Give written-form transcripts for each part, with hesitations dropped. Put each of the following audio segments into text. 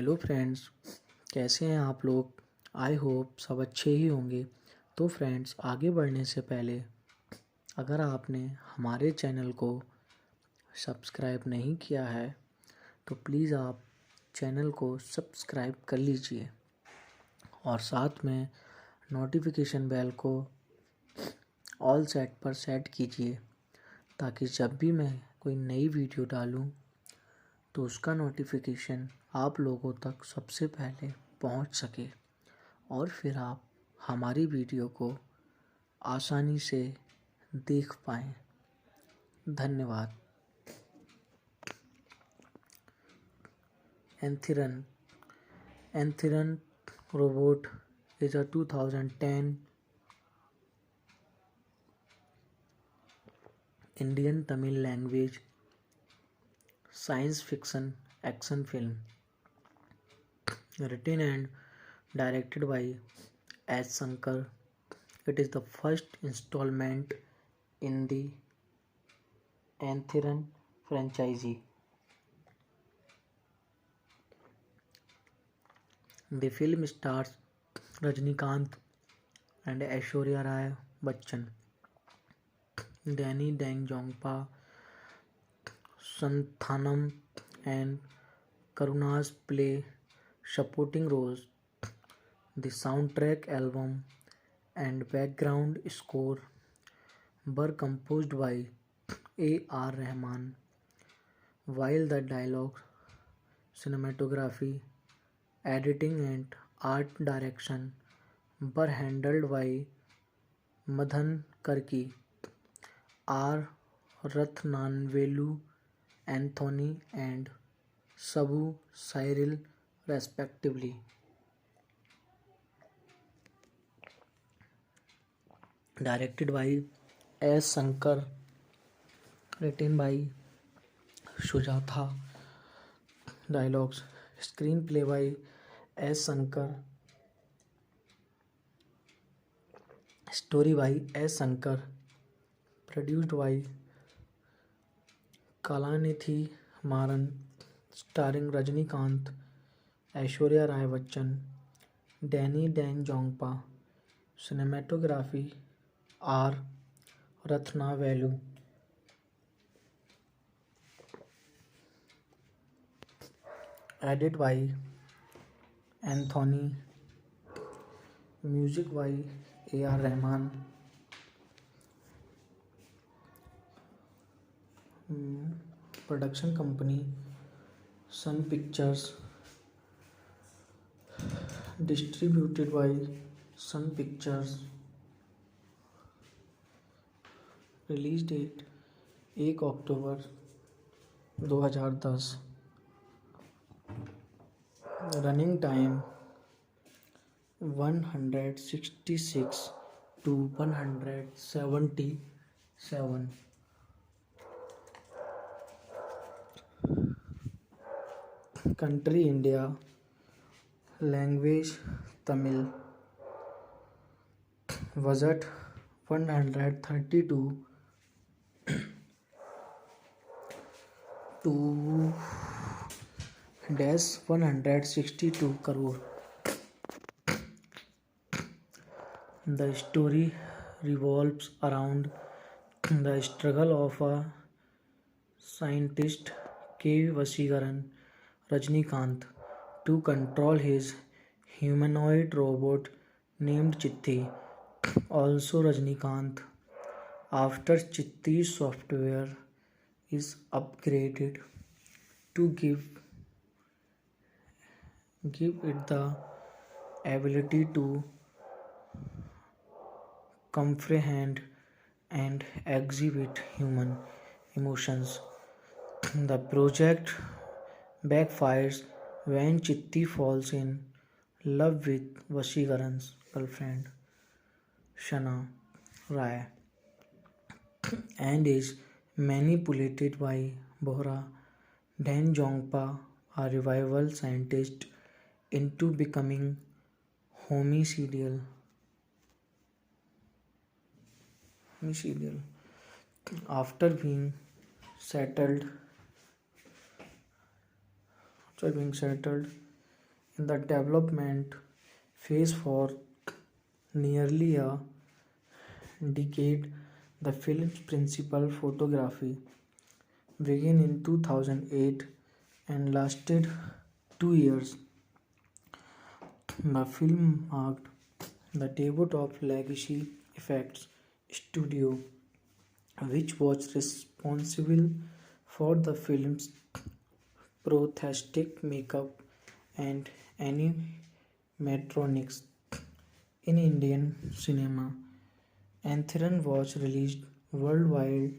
Hello friends, कैसे हैं आप लोग। आई होप सब अच्छे ही होंगे। तो फ्रेंड्स, आगे बढ़ने से पहले अगर आपने हमारे चैनल को सब्सक्राइब नहीं किया है तो प्लीज़ आप चैनल को सब्सक्राइब कर लीजिए और साथ में नोटिफिकेशन बेल को ऑल सेट पर सेट कीजिए ताकि जब भी मैं कोई नई वीडियो डालूं तो उसका नोटिफिकेशन आप लोगों तक सबसे पहले पहुंच सके और फिर आप हमारी वीडियो को आसानी से देख पाएँ। धन्यवाद। Anthron robot is a 2010 Indian Tamil language science fiction action film written and directed by S. Shankar. It is the first installment in the Anthron franchise. The film stars Rajinikanth and Aishwarya Rai Bachchan. Danny Dang-Jongpa, Santhanam and Karunas play supporting roles. The soundtrack album and background score were composed by A.R. Rahman, while the dialogue, cinematography, editing and art direction were handled by Madhan Karki, R. Rathnavelu, Anthony and Sabu Cyril respectively. Directed by S. Shankar, written by Sujatha. Dialogues, screenplay by S. Shankar, story by S. Shankar, produced by Kalanithy Maran, starring Rajinikanth, Aishwarya Rai Bachchan, Danny Dang-Jongpa, cinematography R. Rathnavelu. Edit by Anthony, music by A.R. Rahman. Production company Sun Pictures, distributed by Sun Pictures. Release date 1 अक्टूबर 2010. Running time 166 to 177. Country India. Language Tamil. Budget 132 to -162 crore. The story revolves around the struggle of a scientist K. Vasigaran Rajnikant to control his humanoid robot named Chitti, also Rajnikant. After Chitti's software is upgraded to give it the ability to comprehend and exhibit human emotions. The project backfires when Chitti falls in love with Vasigaran's girlfriend, Shana Rai, and is manipulated by Bohra Dang-Jongpa, a revival scientist, into becoming homicidal. After being settled, in the development phase for nearly a decade. The film's principal photography began in 2008 and lasted 2 years. The film marked the debut of Legacy Effects Studio, which was responsible for the film's prosthetic makeup and animatronics. In Indian cinema, Anthiran was released worldwide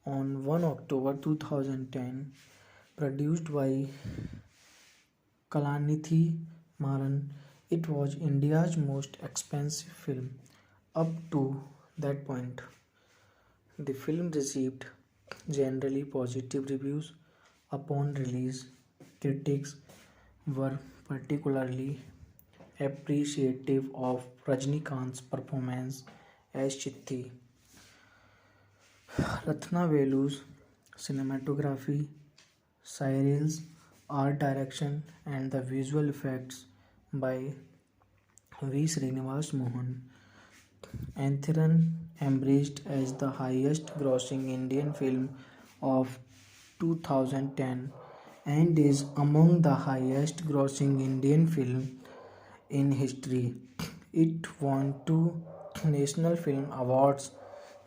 on 1 October 2010, produced by Kalanithy Maran. It was India's most expensive film up to that point. The film received generally positive reviews upon release. Critics were particularly appreciative of Rajnikant's performance as Chitti. Ratnavelu's cinematography, Cyril's art direction, and the visual effects by V. Srinivas Mohan. Anthiran embraced as the highest grossing Indian film of 2010 and is among the highest grossing Indian film in history. It won two National Film Awards,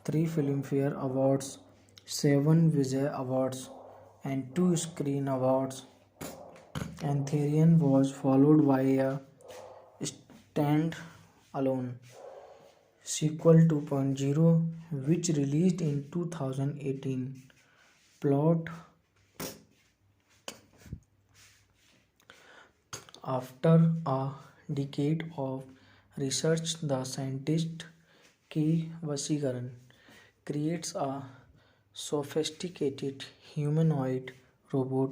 three Filmfare Awards, seven Vijay Awards, and two Screen Awards. Anthurian was followed by a stand-alone sequel 2.0, which released in 2018. Plot: after a decade of research, the scientist K. Vasigaran creates a sophisticated humanoid robot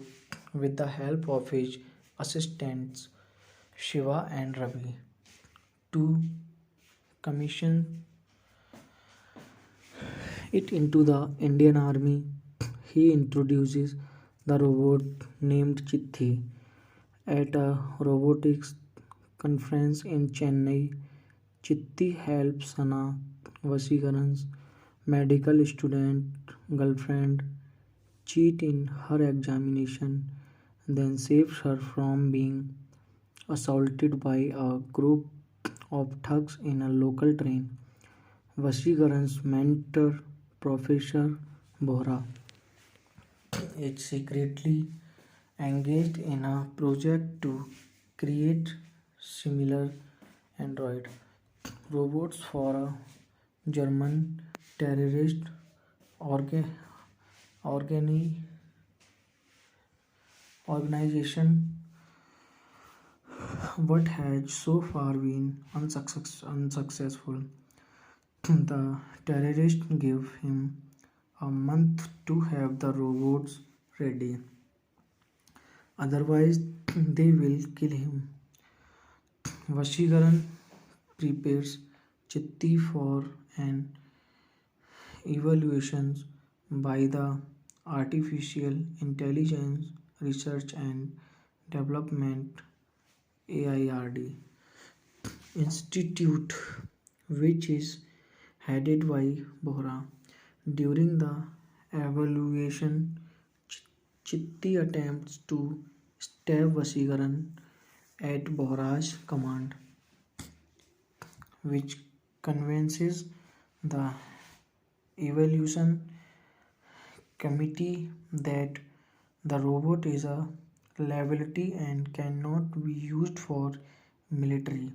with the help of his assistants Shiva and Ravi. To commission it into the Indian Army, he introduces the robot named Chitti at a robotics conference in Chennai. Chitti helps Sana, Vasigaran's medical student girlfriend, cheat in her examination, then saves her from being assaulted by a group of thugs in a local train. Vasigaran's mentor, Professor Bohra, is secretly engaged in a project to create similar android robots for a German terrorist orga- organi- organization, but has so far been unsuccessful. The terrorists give him a month to have the robots ready, otherwise, they will kill him. Vashigaran prepares Chitti for an evaluation by the Artificial Intelligence Research and Development AIRD Institute, which is headed by Bohra. During the evaluation, Chitti attempts to stab Vasigaran at Bohra's command, which convinces the evaluation committee that the robot is a liability and cannot be used for military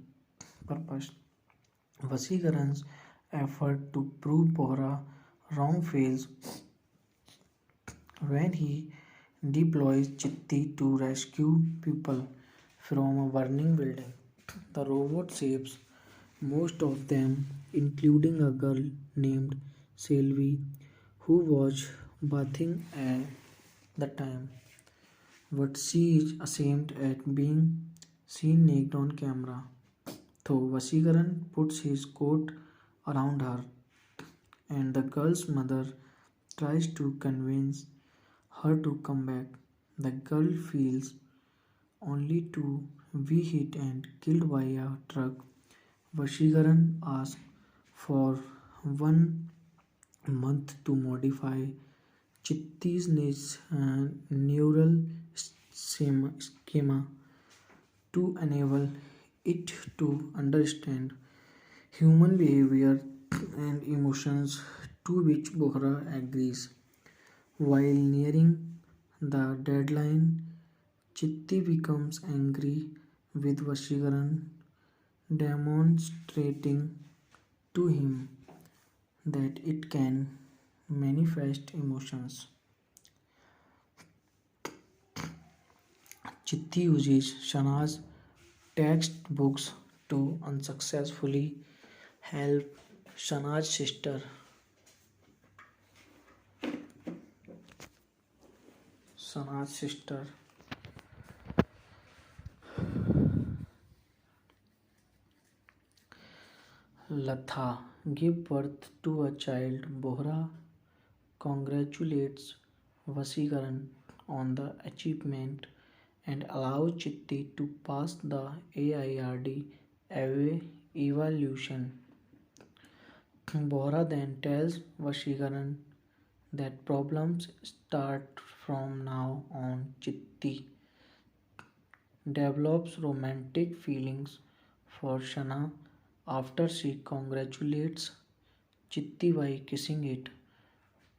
purpose. Vasigaran's effort to prove Bohra wrong fails when he deploys Chitti to rescue people from a burning building. The robot saves most of them, including a girl named Selvi who was bathing at the time. But she is ashamed at being seen naked on camera. So Vasigaran puts his coat around her, and the girl's mother tries to convince her to come back. The girl feels only too we hit and killed by a truck. Vashigaran asked for 1 month to modify Chitti's neural schema to enable it to understand human behavior and emotions, to which Bohra agrees. While nearing the deadline, Chitti becomes angry with Vashigaran, demonstrating to him that it can manifest emotions. Chitti uses Shana's textbooks to unsuccessfully help Shana's sister. Shana's sister Latha give birth to a child. Bohra congratulates Vasigaran on the achievement and allows Chitti to pass the AIRD evaluation. Bohra then tells Vasigaran that problems start from now on. Chitti develops romantic feelings for Shana after she congratulates Chitti by kissing it.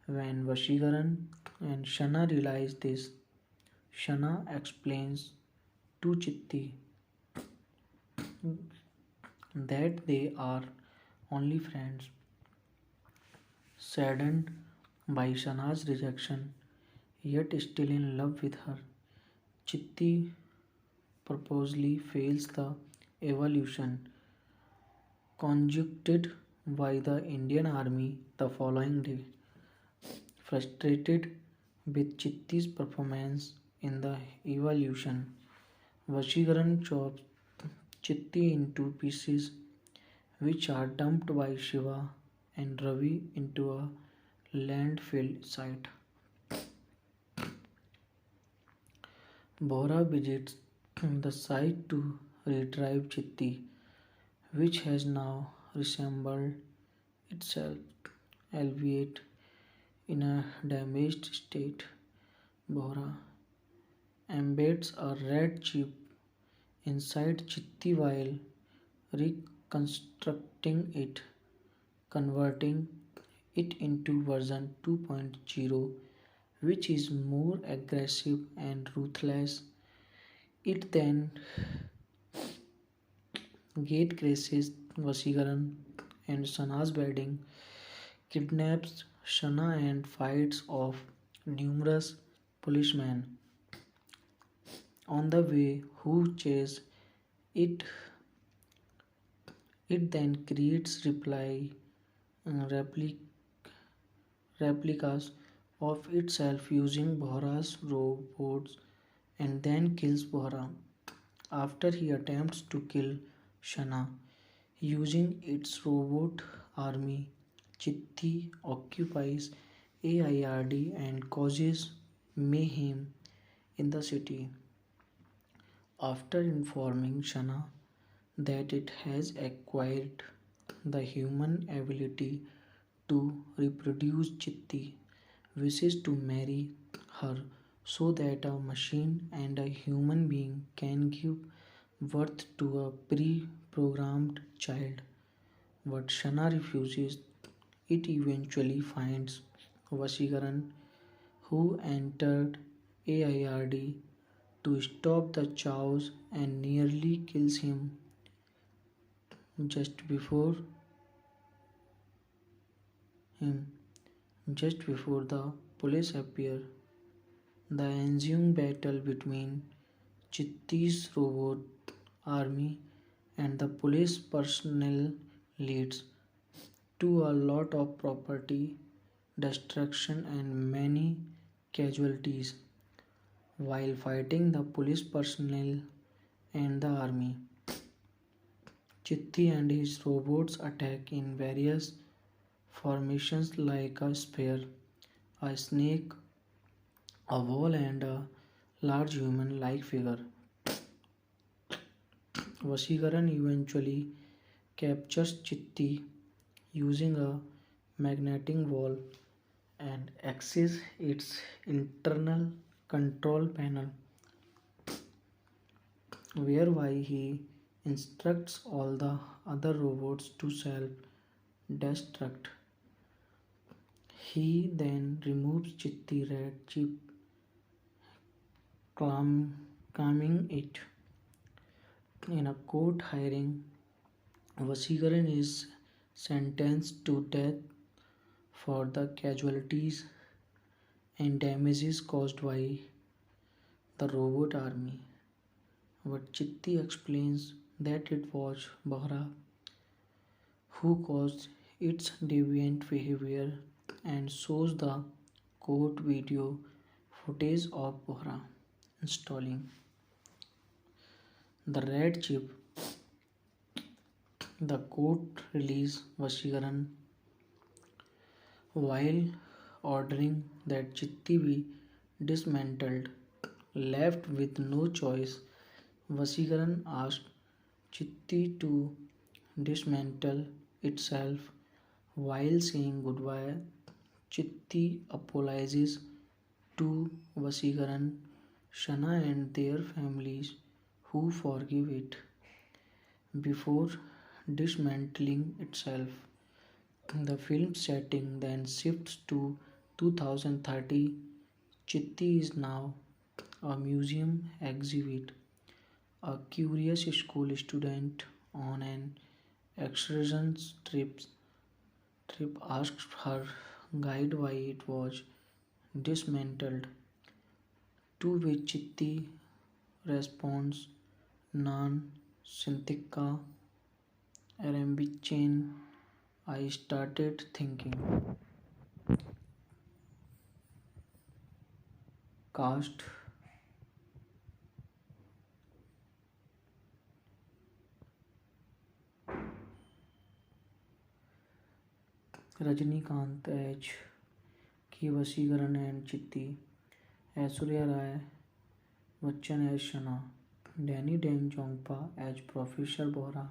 When Vashigaran and Shana realize this, Shana explains to Chitti that they are only friends. Saddened by Shana's rejection, yet still in love with her, Chitti purposely fails the evaluation conducted by the Indian Army the following day. Frustrated with Chitti's performance in the evaluation, Vashigaran chops Chitti into pieces, which are dumped by Shiva and Ravi into a landfill site. Bohra visits the site to retrieve Chitti, which has now reassembled itself, albeit in a damaged state. Bohra embeds a red chip inside Chitti while reconstructing it, converting it into version 2.0, which is more aggressive and ruthless. It then gate crashes Vasigaran and Shana's wedding, kidnaps Shana and fights off numerous policemen on the way who chase it. It then creates repli- replicas of itself using Bohra's robots and then kills Bohra after he attempts to kill Shana using its robot army. Chitti occupies AIRD and causes mayhem in the city. After informing Shana that it has acquired the human ability to reproduce, Chitti wishes to marry her so that a machine and a human being can give birth to a pre-programmed child. But Shana refuses. It eventually finds Vasigaran, who entered AIRD to stop the chaos and nearly kills just before him just before the police appear. The ensuing battle between Chitti's robot army and the police personnel leads to a lot of property destruction and many casualties. While fighting the police personnel and the army, Chitti and his robots attack in various formations like a spear, a snake, a wall, and a large human like figure. Vasikaran eventually captures Chitti using a magnetic wall and accesses its internal control panel, whereby he instructs all the other robots to self destruct. He then removes Chitti red chip, calming it. In a court hearing, Vasikaran is sentenced to death for the casualties and damages caused by the robot army. But Chitti explains that it was Bohra who caused its deviant behavior and shows the court video footage of Bohra installing the red chip. The court released Vasikaran while ordering that Chitti be dismantled. Left with no choice, Vasikaran asked Chitti to dismantle itself. While saying goodbye, Chitti apologizes to Vasikaran, Shana and their families who forgive it. Before dismantling itself, the film setting then shifts to 2030. Chitti is now a museum exhibit. A curious school student on an excursion trip asks her guide why it was dismantled, to which Chitti responds, Nan Sintika Arambic chain. I started thinking. Cast Rajnikant as K. Vasikaran and Chitti, Aishwarya Rai Bachchan as Shana, Danny Deng Jongpa as Professor Bohra,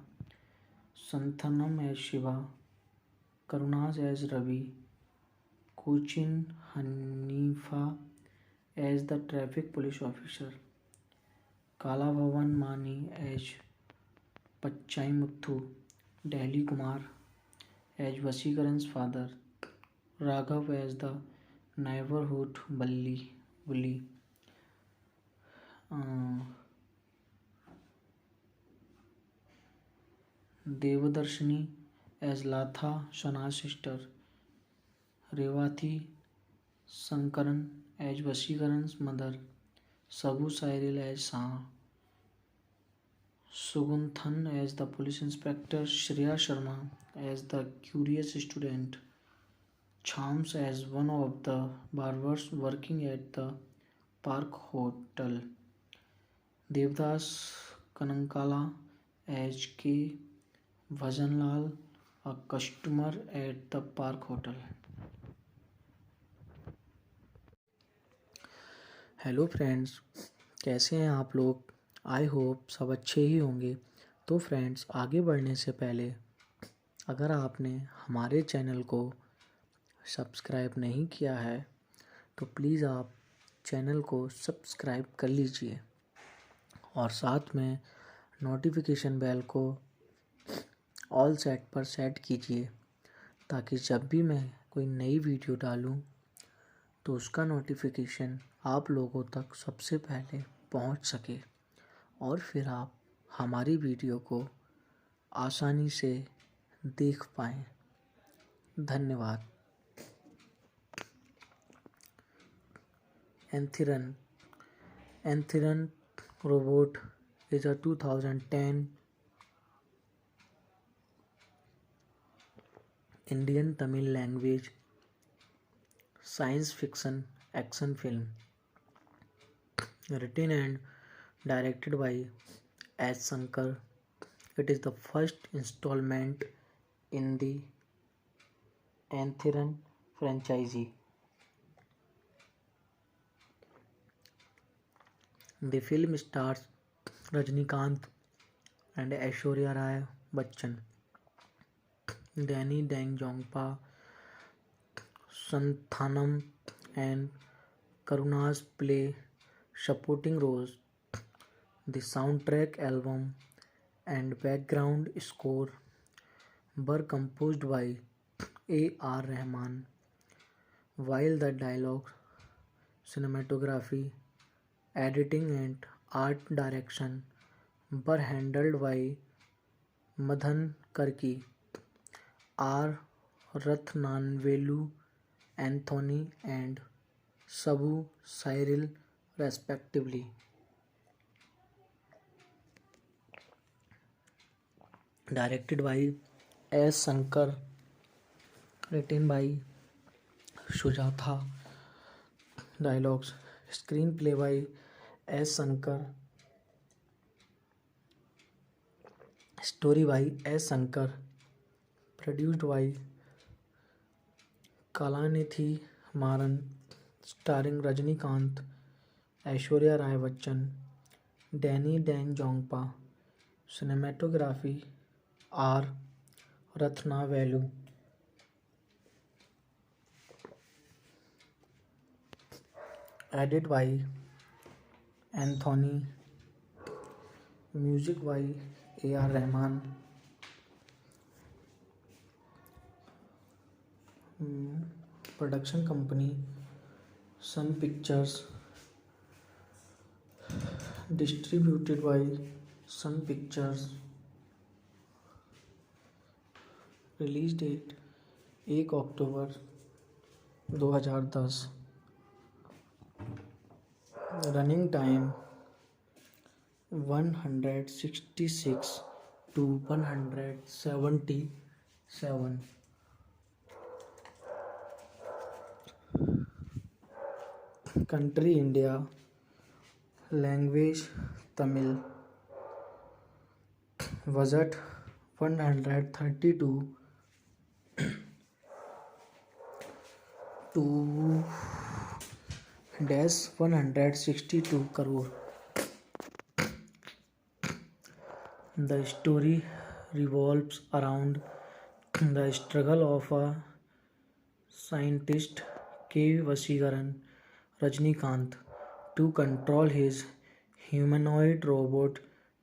Santhanam as Shiva, Karunas as Ravi, Cochin Hanifa as the traffic police officer, Kala Bhavan Mani as Pachai Muthu, Delhi Kumar as Vasikaran's father, Raghav as the neighborhood bully, uh, Devadarshini as Latha Shana's sister, Revati Sankaran as Vasikaran's mother, Sabu Sairil as Shah, Suganthan as the police inspector, Shreya Sharma as the curious student, Chams as one of the barbers working at the Park Hotel, Devdas Kanankala as K. Bhajanlal, a customer at the Park Hotel. Hello friends, कैसे हैं आप लोग? I hope सब अच्छे ही होंगे। तो friends, आगे बढ़ने से पहले अगर आपने हमारे चैनल को सब्सक्राइब नहीं किया है तो प्लीज़ आप चैनल को सब्सक्राइब कर लीजिए और साथ में नोटिफिकेशन बेल को ऑल सेट पर सेट कीजिए ताकि जब भी मैं कोई नई वीडियो डालूं तो उसका नोटिफिकेशन आप लोगों तक सबसे पहले पहुंच सके और फिर आप हमारी वीडियो को आसानी से देख पाएँ। धन्यवाद। Anthran robot is a 2010 Indian Tamil language science fiction action film written and directed by S. Shankar. It is the first installment in the Anthran franchise. The film stars Rajnikant and Aishwarya Rai Bachchan. Danny Dang-Jongpa, Santhanam and Karunas play supporting roles. The soundtrack album and background score were composed by A.R. Rahman, while the dialogue, cinematography, editing and art direction were handled by Madhan Karki, R. Rathnavelu, Anthony and Sabu Cyril respectively. Directed by S. Shankar, written by Sujatha, dialogues, screenplay by S. Shankar, story by S. Shankar, produced by Kalanithi Maran, starring Rajnikant, Aishwarya Rai Bachchan, Danny Dang-Jongpa, cinematography R. Rathnavelu. Edit by Anthony, music by A.R. Rahman. Production company Sun Pictures, distributed by Sun Pictures. Release date 1 अक्टूबर 2010. Running time 166 to 177. Country India. Language Tamil. Budget 132 to -162 crore. The story revolves around the struggle of a scientist K. Vasigaran Rajnikant to control his humanoid robot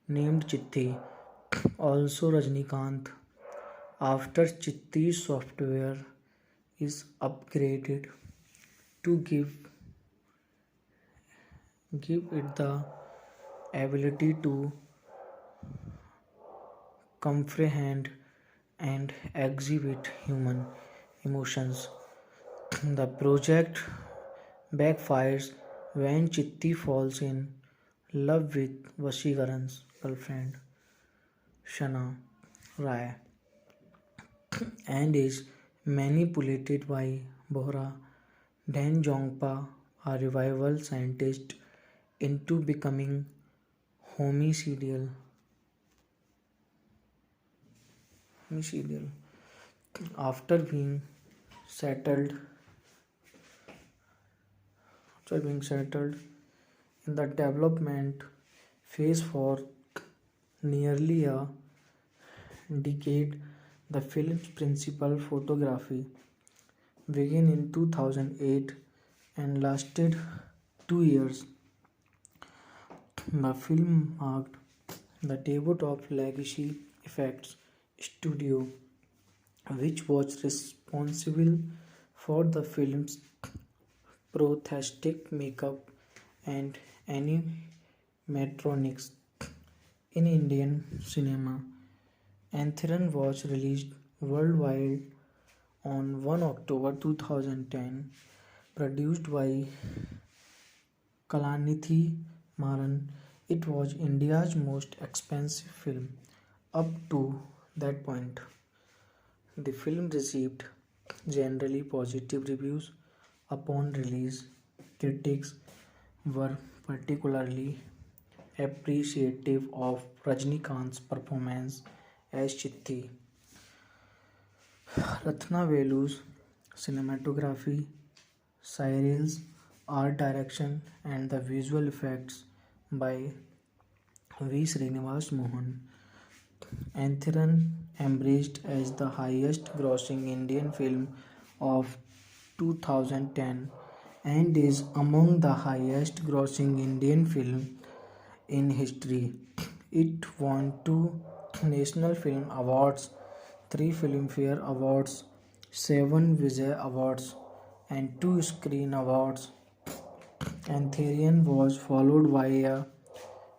named Chitti, also Rajnikant. After Chitti's software is upgraded to give it the ability to comprehend and exhibit human emotions. The project backfires when Chitti falls in love with Vasigaran's girlfriend, Shana Rai, and is manipulated by Bohra Dang-Jongpa, a revival scientist, into becoming homicidal. After being settled in the development phase for nearly a decade, the film's principal photography began in 2008 and lasted 2 years. The film marked the debut of Legacy Effects Studio, which was responsible for the film's prosthetic makeup and animatronics. In Indian cinema, Anthiran was released worldwide on 1 October 2010, produced by Kalanithi Maran. It was India's most expensive film up to that point. The film received generally positive reviews upon release. Critics were particularly appreciative of Rajnikant's performance as Chitti. Ratnavelu's cinematography, Cyril's art direction, and the visual effects by V. Srinivas Mohan Anthiran embraced as the highest grossing Indian film of 2010 and is among the highest grossing Indian film in history. It won two National Film Awards, three Filmfare Awards, seven Vijay Awards, and two Screen Awards. Anthurian was followed by a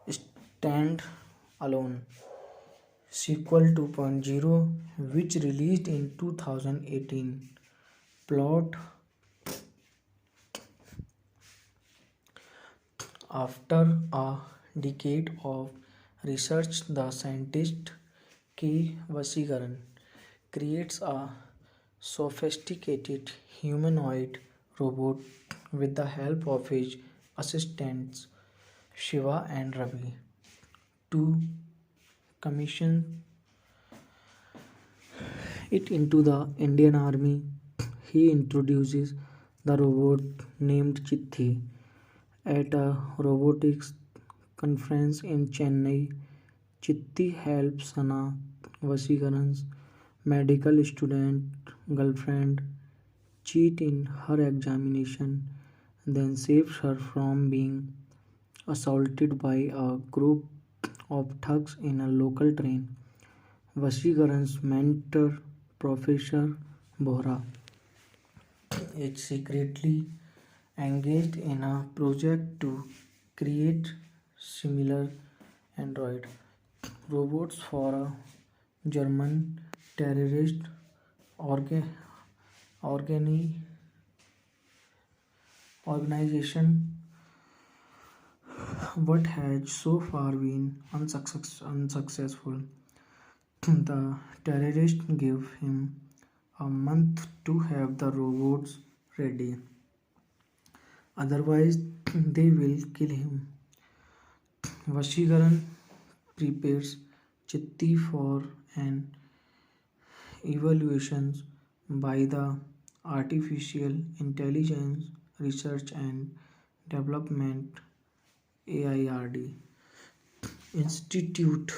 Stand Alone sequel 2.0, which released in 2018. Plot: after a decade of research, the scientist K. Vasigaran creates a sophisticated humanoid robot with the help of his assistants Shiva and Ravi to commission it into the Indian Army. He introduces the robot named Chitti at a robotics conference in Chennai. Chitti helps Sana, Vasigaran's medical student girlfriend, cheat in her examination, then saves her from being assaulted by a group of thugs in a local train. Vasigaran's mentor, Professor Bohra, is secretly engaged in a project to create similar android robots for a German terrorist orga- organi- organization, but has so far been unsuccessful. The terrorists give him a month to have the robots ready, otherwise, they will kill him. Vashigaran prepares Chitti for an evaluation by the Artificial Intelligence Research and Development AIRD Institute,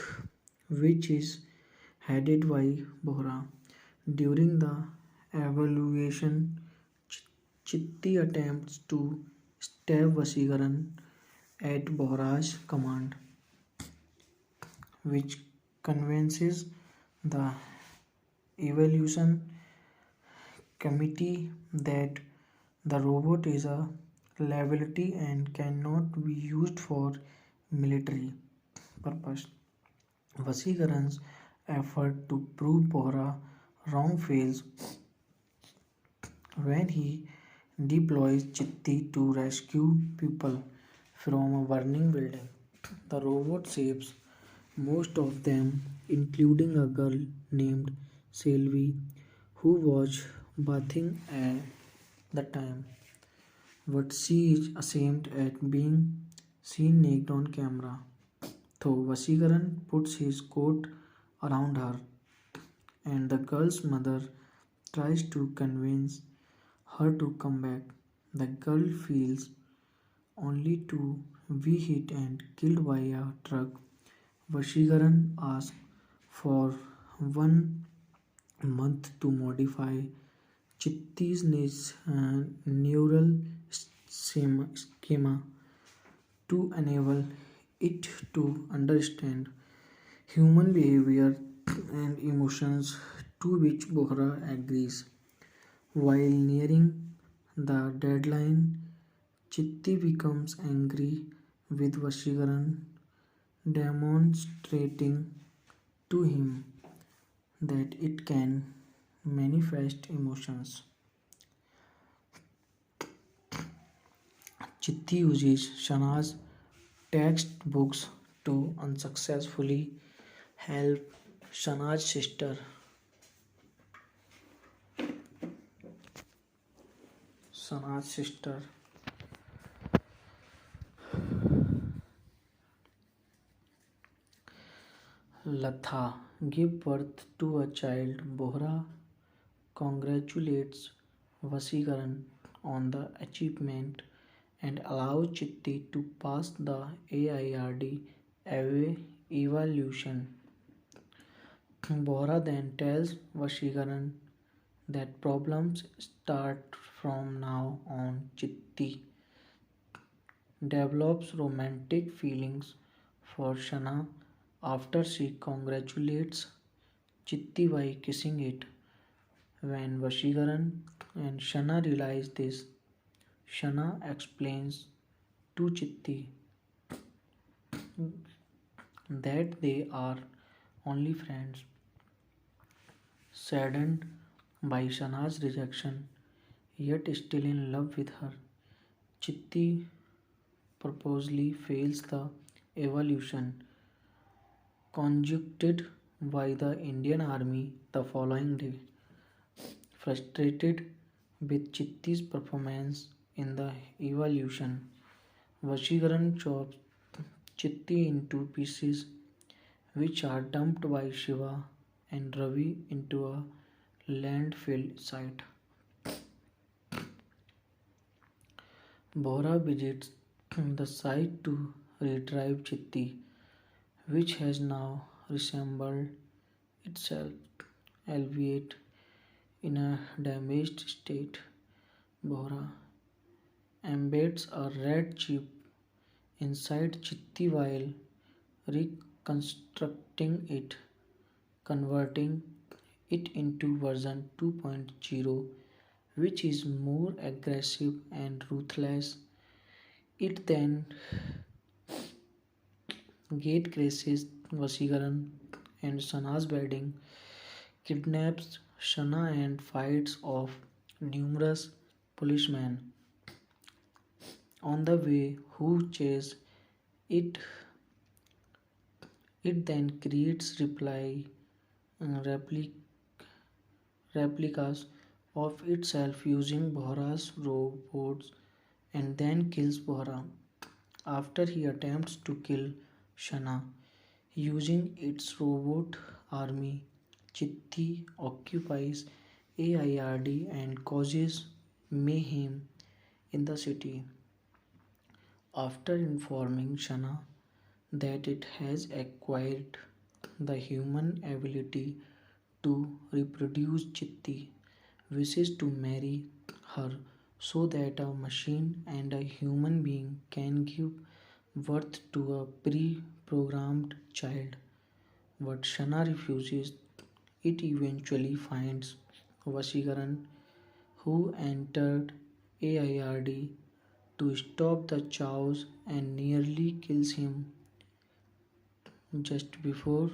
which is headed by Bohra. During the evaluation, Chitti attempts to stab Vasigaran at Bohra's command, which convinces the evaluation committee that the robot is a liability and cannot be used for military purpose. Vasigaran's effort to prove Bohra wrong fails when he deploys Chitti to rescue people from a burning building. The robot saves most of them, including a girl named Selvi who was bathing at the time. But she is ashamed at being seen naked on camera. So Vasigaran puts his coat around her, and the girl's mother tries to convince her to come back. The girl feels only to be hit and killed by a truck. Vashigaran asks for 1 month to modify Chitti's neural schema to enable it to understand human behavior and emotions, to which Bohra agrees. While nearing the deadline, Chitti becomes angry with Vashigaran, demonstrating to him that it can manifest emotions. Chitti uses Shana's textbooks to unsuccessfully help Shana's sister. Shana's sister Latha give birth to a child. Bohra congratulates Vasigaran on the achievement and allows Chitti to pass the AIRD evaluation. Bohra then tells Vashikaran that problems start from now on. Chitti develops romantic feelings for Shana after she congratulates Chitti by kissing it. When Vashikaran and Shana realize this, Shana explains to Chitti that they are only friends. Saddened by Shana's rejection, yet still in love with her, Chitti purposely fails the evolution conducted by the Indian Army the following day. Frustrated with Chitti's performance in the evolution, Vashikaran chops Chitti into pieces, which are dumped by Shiva and Ravi into a landfill site. Bohra visits the site to retrieve Chitti, which has now reassembled itself, albeit in a damaged state. Bohra embeds a red chip inside Chitti while reconstructing it, converting it into version 2.0, which is more aggressive and ruthless. It then gate crashes Vasigaran and Shana's wedding, kidnaps Shana and fights off numerous policemen on the way who chase it. It then creates repli- replicas of itself using Bohra's robots and then kills Bohra after he attempts to kill Shana using its robot army. Chitti occupies AIRD and causes mayhem in the city. After informing Shana that it has acquired the human ability to reproduce, Chitti wishes to marry her so that a machine and a human being can give birth to a pre programmed child. But Shana refuses. It eventually finds Vasigaran, who entered AIRD to stop the chaos and nearly kills him just before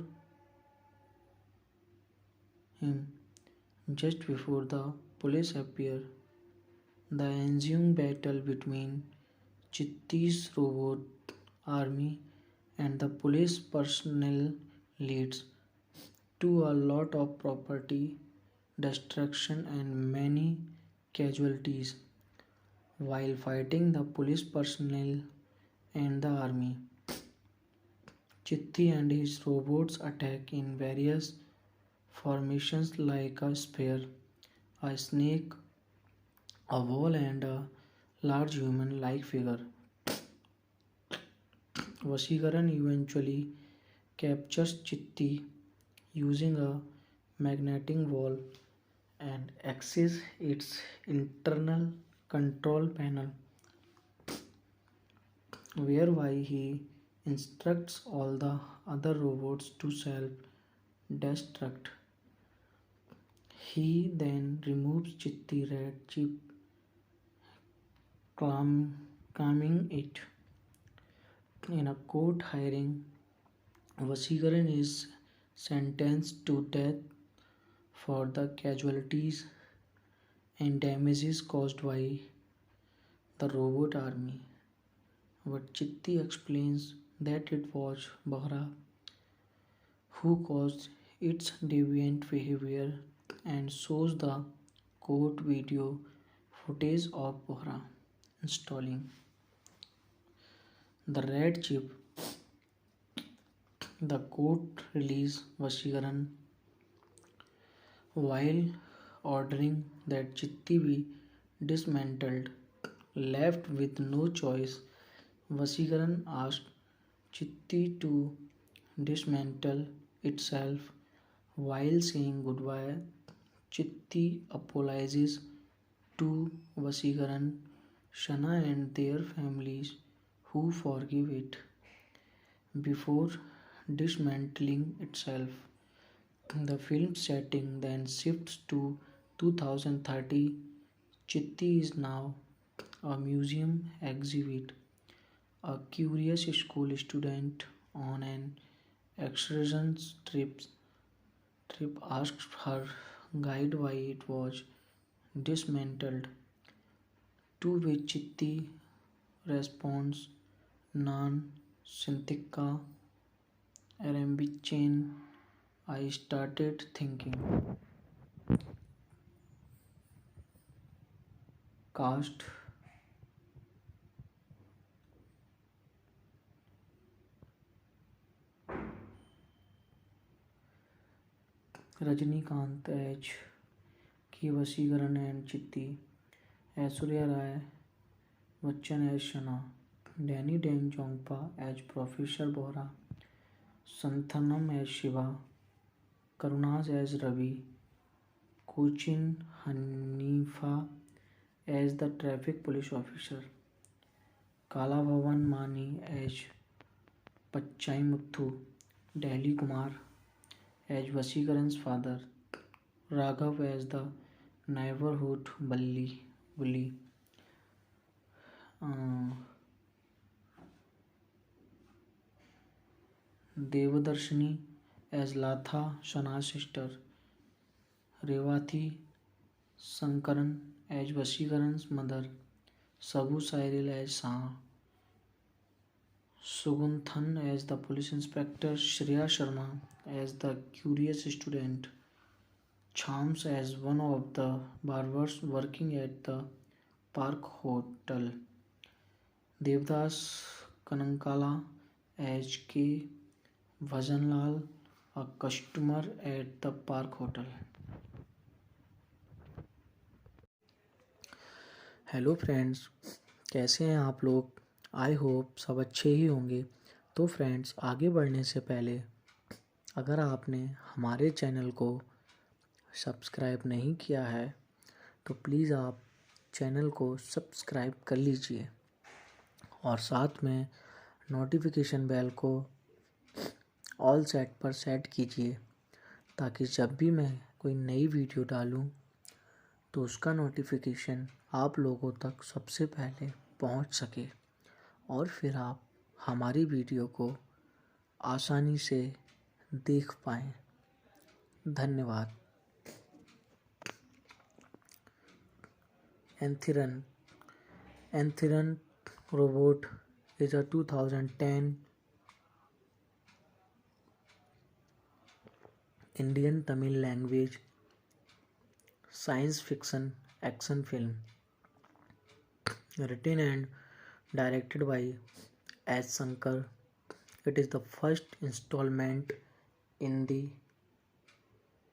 him just before the police appear. The ensuing battle between Chitti's robot army and the police personnel leads to a lot of property destruction and many casualties. While fighting the police personnel and the army, Chitti and his robots attack in various formations like a spear, a snake, a wall, and a large human like figure. Vasigaran eventually captures Chitti using a magnetic wall and access its internal control panel, whereby he instructs all the other robots to self destruct. He then removes Chitti red chip, calming it. In a court hearing, Vasigaran is sentenced to death for the casualties and damages caused by the robot army. But Chitti explains that it was Bahra who caused its deviant behavior and shows the court video footage of Bahra installing the red chip. The court released Vasigaran while ordering that Chitti be dismantled. Left with no choice, Vasigaran asked Chitti to dismantle itself While saying goodbye, Chitti apologizes to Vasikaran, Shana and their families who forgive it. Before dismantling itself, the film setting then shifts to 2030. Chitti is now a museum exhibit. A curious school student on an excursion trip asks her guide why it was dismantled, to which Chitti responds, Nan Sintika Arambichan. I started thinking. Cast Rajnikant as K. Vasikaran and Chitti, Aishwarya Rai Bachchan as Shana, Danny Deng Jongpa as Professor Bora, Santhanam as Shiva, Karunas as Ravi, Cochin Hanifa as the traffic police officer, Kala Bhavan Mani as Pachai Muthu, Delhi Kumar as Vasikaran's father, Raghav as the neighborhood bully, uh, Devadarshini as Latha, Shana's sister, Revati Sankaran as Vasikaran's mother, Sabu Sairil as Sa, Suganthan as the police inspector, Shreya Sharma as the curious student, Chams as one of the barbers working at the Park Hotel, Devdas Kanankala as K. Bhajanlal, a customer at the Park Hotel. Hello friends, कैसे हैं आप लोग? I hope सब अच्छे ही होंगे। तो friends, आगे बढ़ने से पहले अगर आपने हमारे चैनल को सब्सक्राइब नहीं किया है तो प्लीज़ आप चैनल को सब्सक्राइब कर लीजिए और साथ में नोटिफिकेशन बेल को ऑल सेट पर सेट कीजिए ताकि जब भी मैं कोई नई वीडियो डालूं तो उसका नोटिफिकेशन आप लोगों तक सबसे पहले पहुंच सके और फिर आप हमारी वीडियो को आसानी से देख पाएँ। धन्यवाद। Anthron Robot is a 2010 Indian Tamil language science fiction action film written and directed by S. Shankar. It is the first installment in the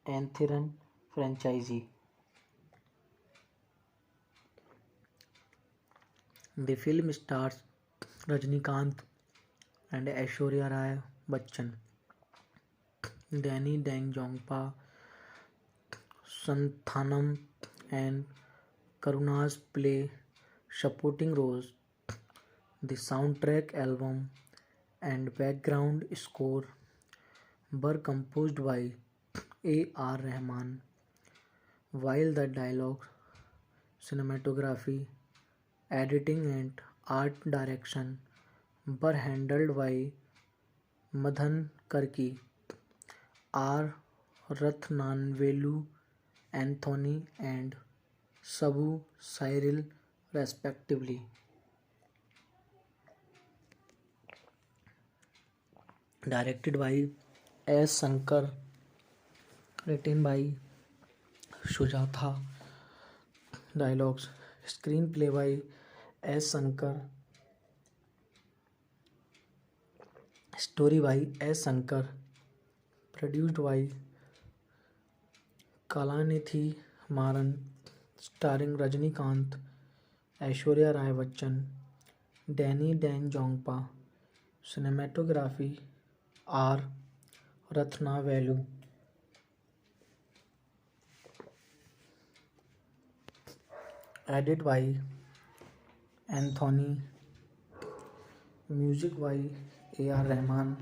Anthron franchise. The film stars Rajnikant and Aishwarya Rai Bachchan, Danny Deng Jongpa, Santhanam and Karunas play supporting roles. The soundtrack album and background score were composed by A.R. Rahman, while the dialogue, cinematography, editing and art direction were handled by Madhan Karki, R. Rathnavelu, Anthony and Sabu Cyril respectively. Directed by S. Shankar, written by Sujatha, dialogues, screenplay by S. Shankar, story by S. Shankar, produced by Kalanithi Maran, starring Rajnikant, Aishwarya Rai Bachchan, Danny Deng Jongpa, cinematography R. Rathnavelu. Edit by Anthony, music by A.R. Rahman,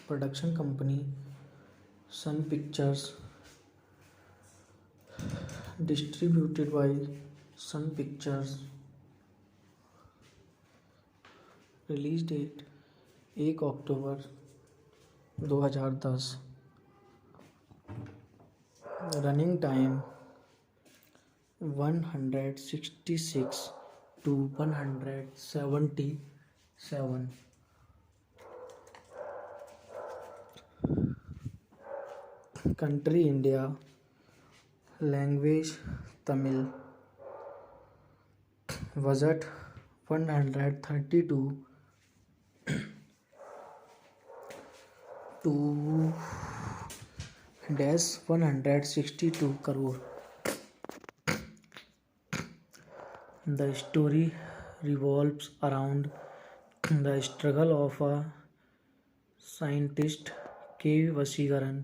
production company Sun Pictures, distributed by Sun Pictures, release date 1 अक्टूबर 2010, running time 166 to 177, country India, language Tamil, budget 132 to 162 crore. The story revolves around the struggle of a scientist K. Vasigaran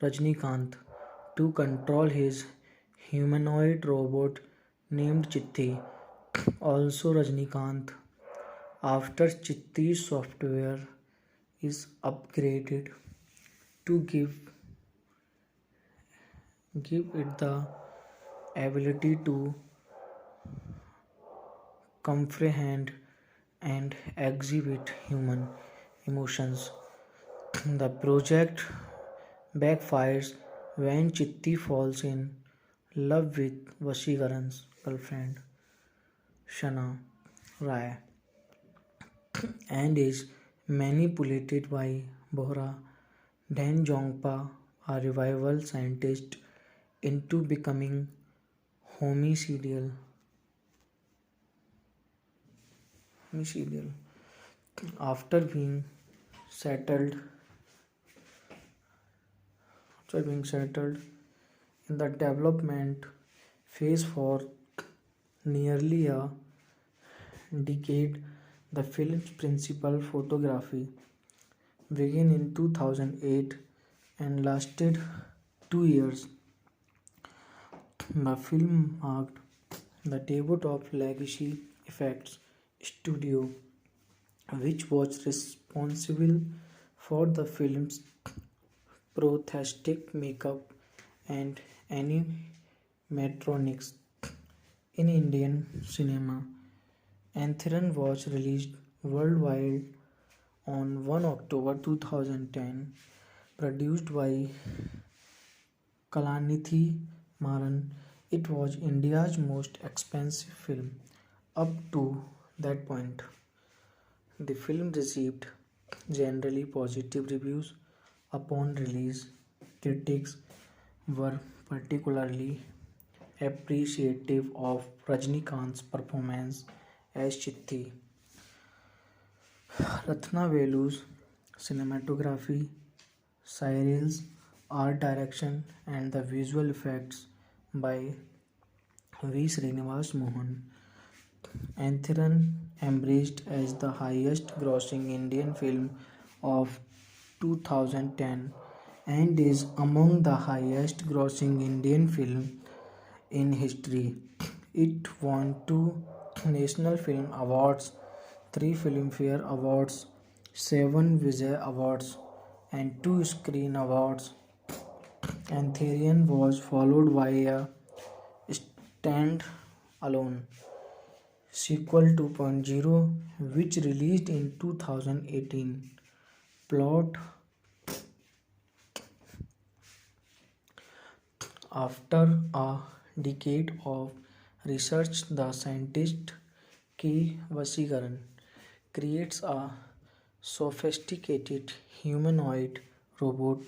Rajnikant to control his humanoid robot named Chitti, also Rajnikant. After Chitti's software is upgraded to give it the ability to comprehend and exhibit human emotions. The project backfires when Chitti falls in love with Vasigaran's girlfriend, Shana Rai, and is manipulated by Bohra Dan Jongpa, a revival scientist, into becoming homicidal. After being settled in the development phase for nearly a decade, the film's principal photography began in 2008 and lasted 2 years. The film marked the debut of Legacy Effects Studio, which was responsible for the film's prosthetic makeup and animatronics. In Indian cinema, Anthiran was released worldwide on 1 October 2010, produced by Kalanithi Maran. It was India's most expensive film up to that point. The film received generally positive reviews upon release. Critics were particularly appreciative of Rajnikant's performance as Chitti. Ratnavelu's cinematography, Cyril's art direction, and the visual effects by V. Srinivas Mohan. Anthiran embraced as the highest grossing Indian film of 2010 and is among the highest grossing Indian film in history. It won 2 National Film Awards, 3 Filmfare Awards, 7 Vijay Awards, and 2 Screen Awards. Antharian was followed by a stand-alone sequel 2.0, which released in 2018. Plot: after a decade of research, the scientist K. Vasigaran creates a sophisticated humanoid robot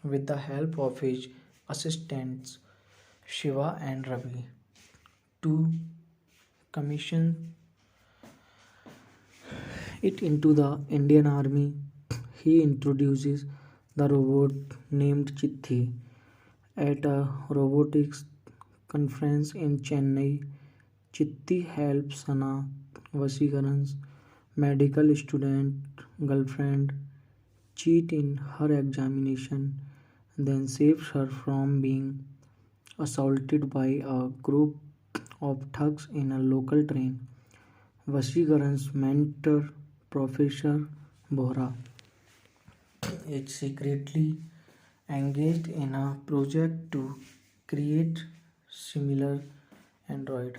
with the help of his assistants Shiva and Ravi. To commission it into the Indian Army, he introduces the robot named Chitti at a robotics conference in Chennai. Chitti helps Sana, Vasigaran's medical student girlfriend, cheat in her examination. then saves her from being assaulted by a group of thugs in a local train. Vashikaran's mentor, Professor Bohra, is secretly engaged in a project to create similar android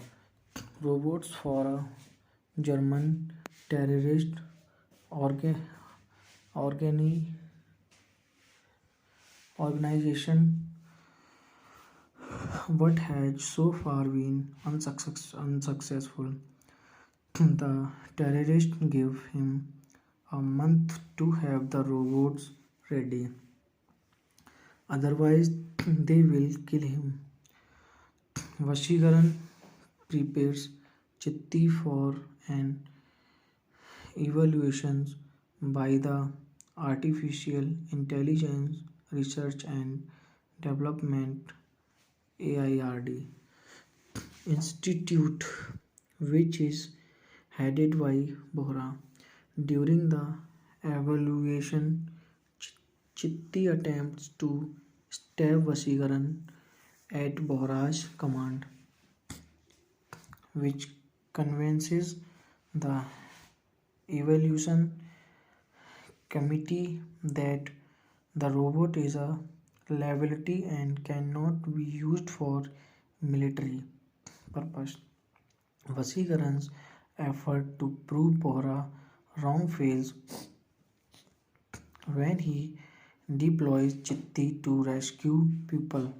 robots for a German terrorist orga- organi- organization, but has so far been unsuccessful. The terrorists give him a month to have the robots ready, otherwise, they will kill him. Vashikaran prepares Chitti for an evaluation by the Artificial Intelligence Research and Development AIRD Institute, which is headed by Bohra. During the evaluation, Chitti attempts to stab Vasigaran at Bohra's command, which convinces the evaluation committee that the robot is a liability and cannot be used for military purpose. Vasikaran's effort to prove Bohra wrong fails when he deploys Chitti to rescue people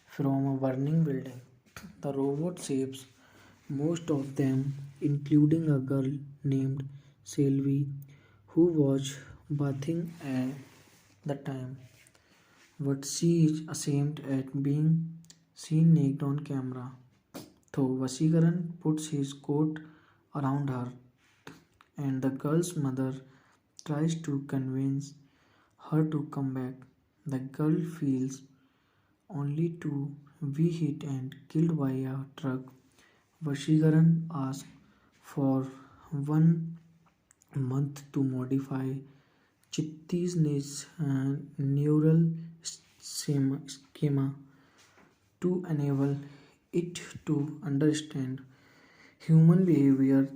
from a burning building. The robot saves most of them, including a girl named Selvi who was bathing at the time. But she is ashamed at being seen naked on camera. So Vasikaran puts his coat around her, and the girl's mother tries to convince her to come back. The girl feels only to be hit and killed by a truck. Vasikaran asks for 1 month to modify Chitti's neural schema to enable it to understand human behavior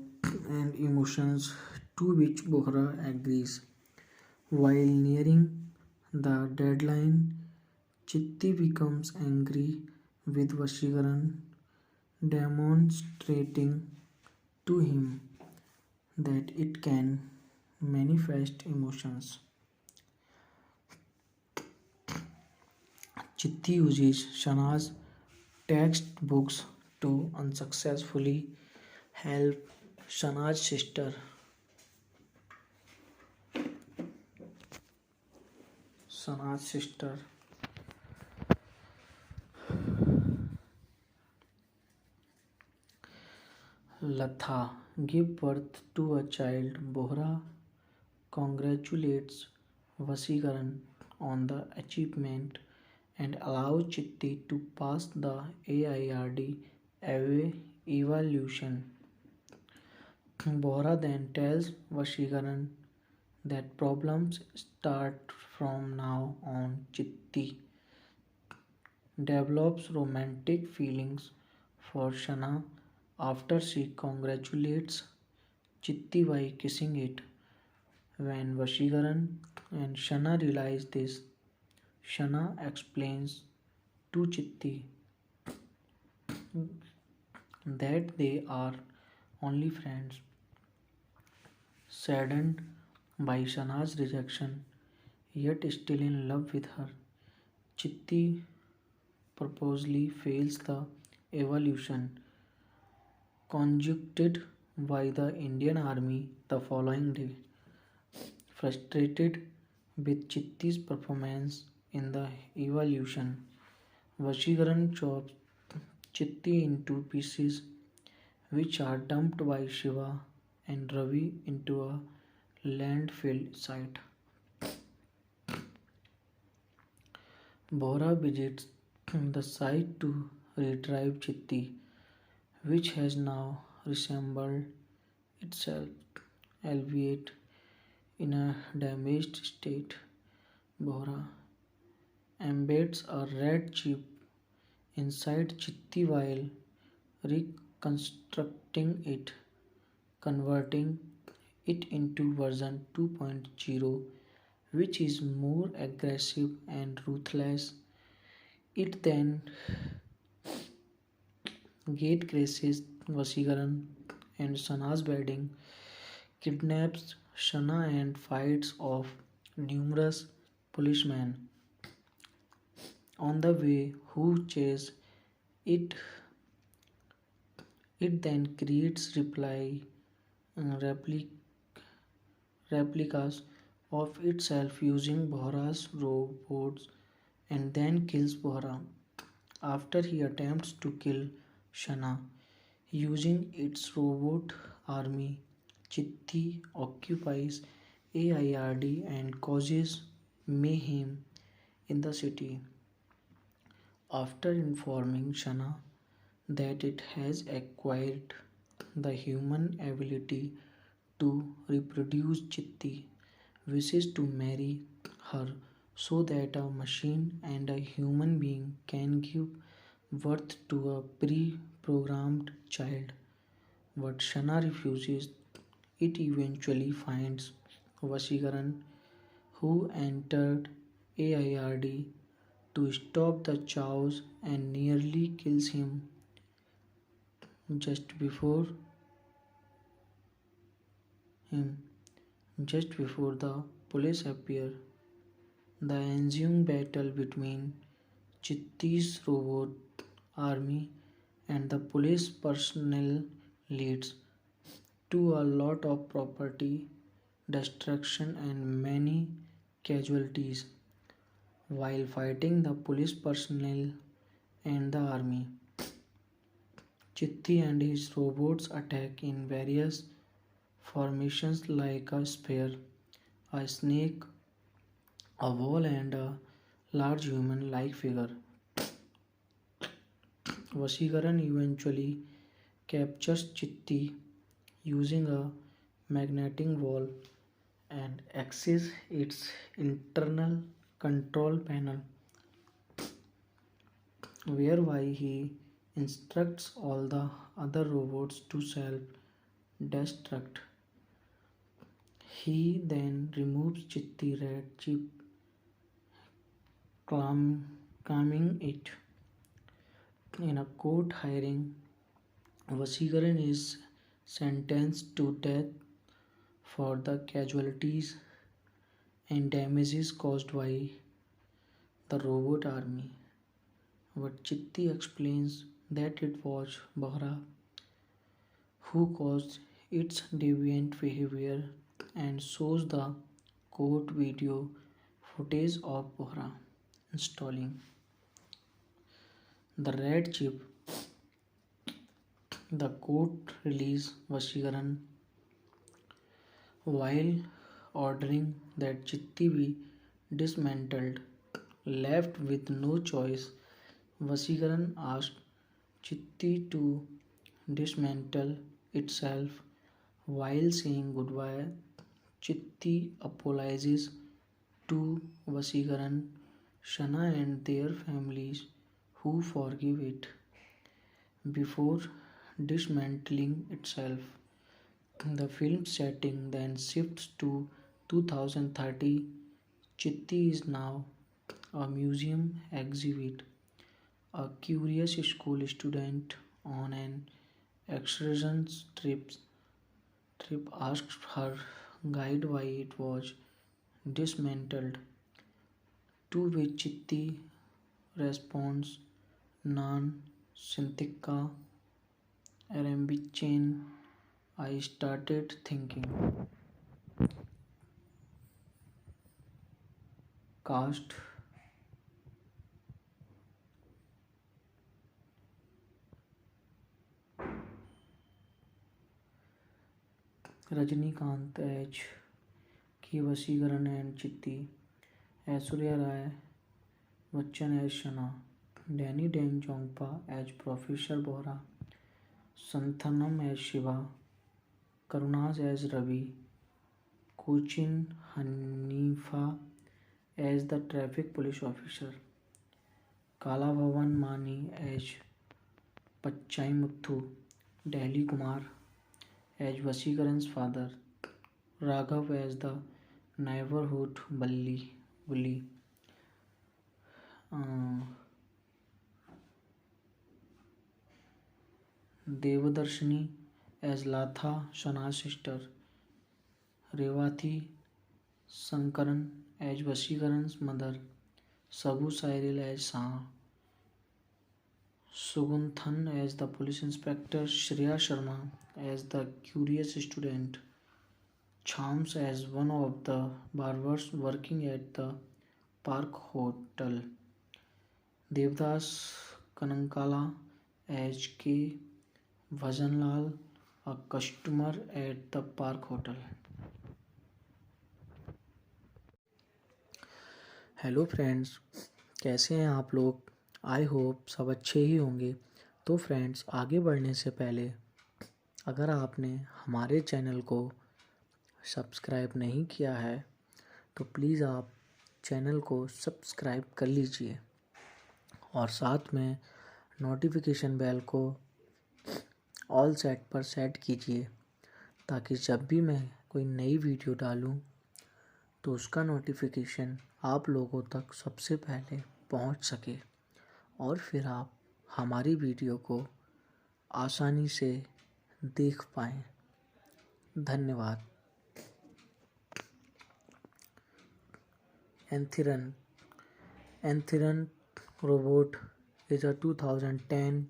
and emotions, to which Bohra agrees. While nearing the deadline, Chitti becomes angry with Vashigaran, demonstrating to him that it can manifest emotions. Chitti uses Shana's textbooks to unsuccessfully help Shana's sister. Shana's sister Latha give birth to a child. Bohra congratulates Vasigaran on the achievement and allows Chitti to pass the AIRD evaluation. Bohra then tells Vasigaran that problems start from now on. Chitti develops romantic feelings for Shana after she congratulates Chitti by kissing it. When Vashigaran and Shana realize this, Shana explains to Chitti that they are only friends. Saddened by Shana's rejection, yet still in love with her, Chitti purposely fails the evaluation conducted by the Indian Army the following day. Frustrated with Chitti's performance in the evaluation, Vashigaran chops Chitti into pieces, which are dumped by Shiva and Ravi into a landfill site. Bohra visits the site to retrieve Chitti, which has now reassembled itself, albeit in a damaged state. Bohra embeds a red chip inside Chitti while reconstructing it, converting it into version 2.0, which is more aggressive and ruthless. It then gate crashes Vasigaran and Sana's wedding, kidnaps Shana and fights off numerous policemen on the way who chase it. It then creates repli- replicas of itself using Bohra's robots and then kills Bohra after he attempts to kill Shana using its robot army. Chitti occupies AIRD and causes mayhem in the city. After informing Shana that it has acquired the human ability to reproduce, Chitti wishes to marry her so that a machine and a human being can give birth to a pre-programmed child. But Shana refuses. It eventually finds Vasigaran, who entered AIRD to stop the chaos and nearly kills just before him just before the police appear. The ensuing battle between Chitti's robot army and the police personnel leads to a lot of property destruction and many casualties. While fighting the police personnel and the army, Chitti and his robots attack in various formations like a spear, a snake, a wall, and a large human like figure. Vasigaran eventually captures Chitti using a magnetic wall and access its internal control panel, whereby he instructs all the other robots to self destruct. He then removes Chitti Red Chip, calming it. In a court hearing, Vasigaran is sentenced to death for the casualties and damages caused by the robot army. But Chitti explains that it was Bahra who caused its deviant behavior and shows the court video footage of Bahra installing the red chip. The court released Vasigaran while ordering that Chitti be dismantled. Left with no choice, Vasigaran asked Chitti to dismantle itself. While saying goodbye, Chitti apologizes to Vasigaran, Shana, and their families who forgive it. Before dismantling itself, the film setting then shifts to 2030. Chitti is now a museum exhibit. A curious school student on an excursion trip asks her guide why it was dismantled, to which Chitti responds, Nan Sintika Arambichain. I started thinking. Cast Rajnikant as K. Vasigaran and Chitti, Aishwarya Rai Bachchan as Shana, Danny Dan Jongpa as Professor Bohra, Santhanam as Shiva, Karunas as Ravi, Cochin Hanifa as the traffic police officer. Kalavavan Mani as Pachai Muthu, Delhi Kumar as Vasikaran's father, Raghav as the neighborhood bully, uh, Devadarshini as Latha Shana's sister, Revati Sankaran as Vasikaran's mother, Sabu Sairil as Shah, Suganthan as the police inspector, Shreya Sharma as the curious student, Chams as one of the barbers working at the Park Hotel, Devdas Kanankala as K. Bhajanlal, a customer at the Park Hotel. Hello friends, कैसे हैं आप लोग? I hope सब अच्छे ही होंगे। तो friends, आगे बढ़ने से पहले अगर आपने हमारे चैनल को सब्सक्राइब नहीं किया है तो प्लीज़ आप चैनल को सब्सक्राइब कर लीजिए और साथ में नोटिफिकेशन बेल को ऑल सेट पर सेट कीजिए ताकि जब भी मैं कोई नई वीडियो डालूं तो उसका नोटिफिकेशन आप लोगों तक सबसे पहले पहुंच सके और फिर आप हमारी वीडियो को आसानी से देख पाएँ। धन्यवाद। Entheron robot is a 2010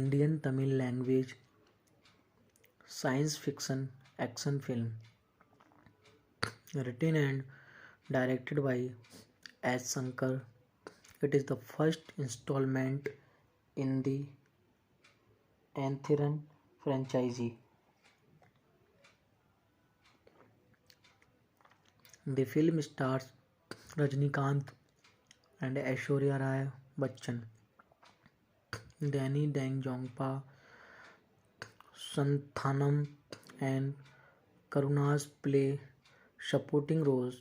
Indian Tamil language science fiction action film written and directed by S. Shankar. It is the first installment in the Entheron franchise. The film stars Rajinikanth and Aishwarya Rai Bachchan, Danny Dang-Jongpa, Santhanam and Karuna's play supporting roles.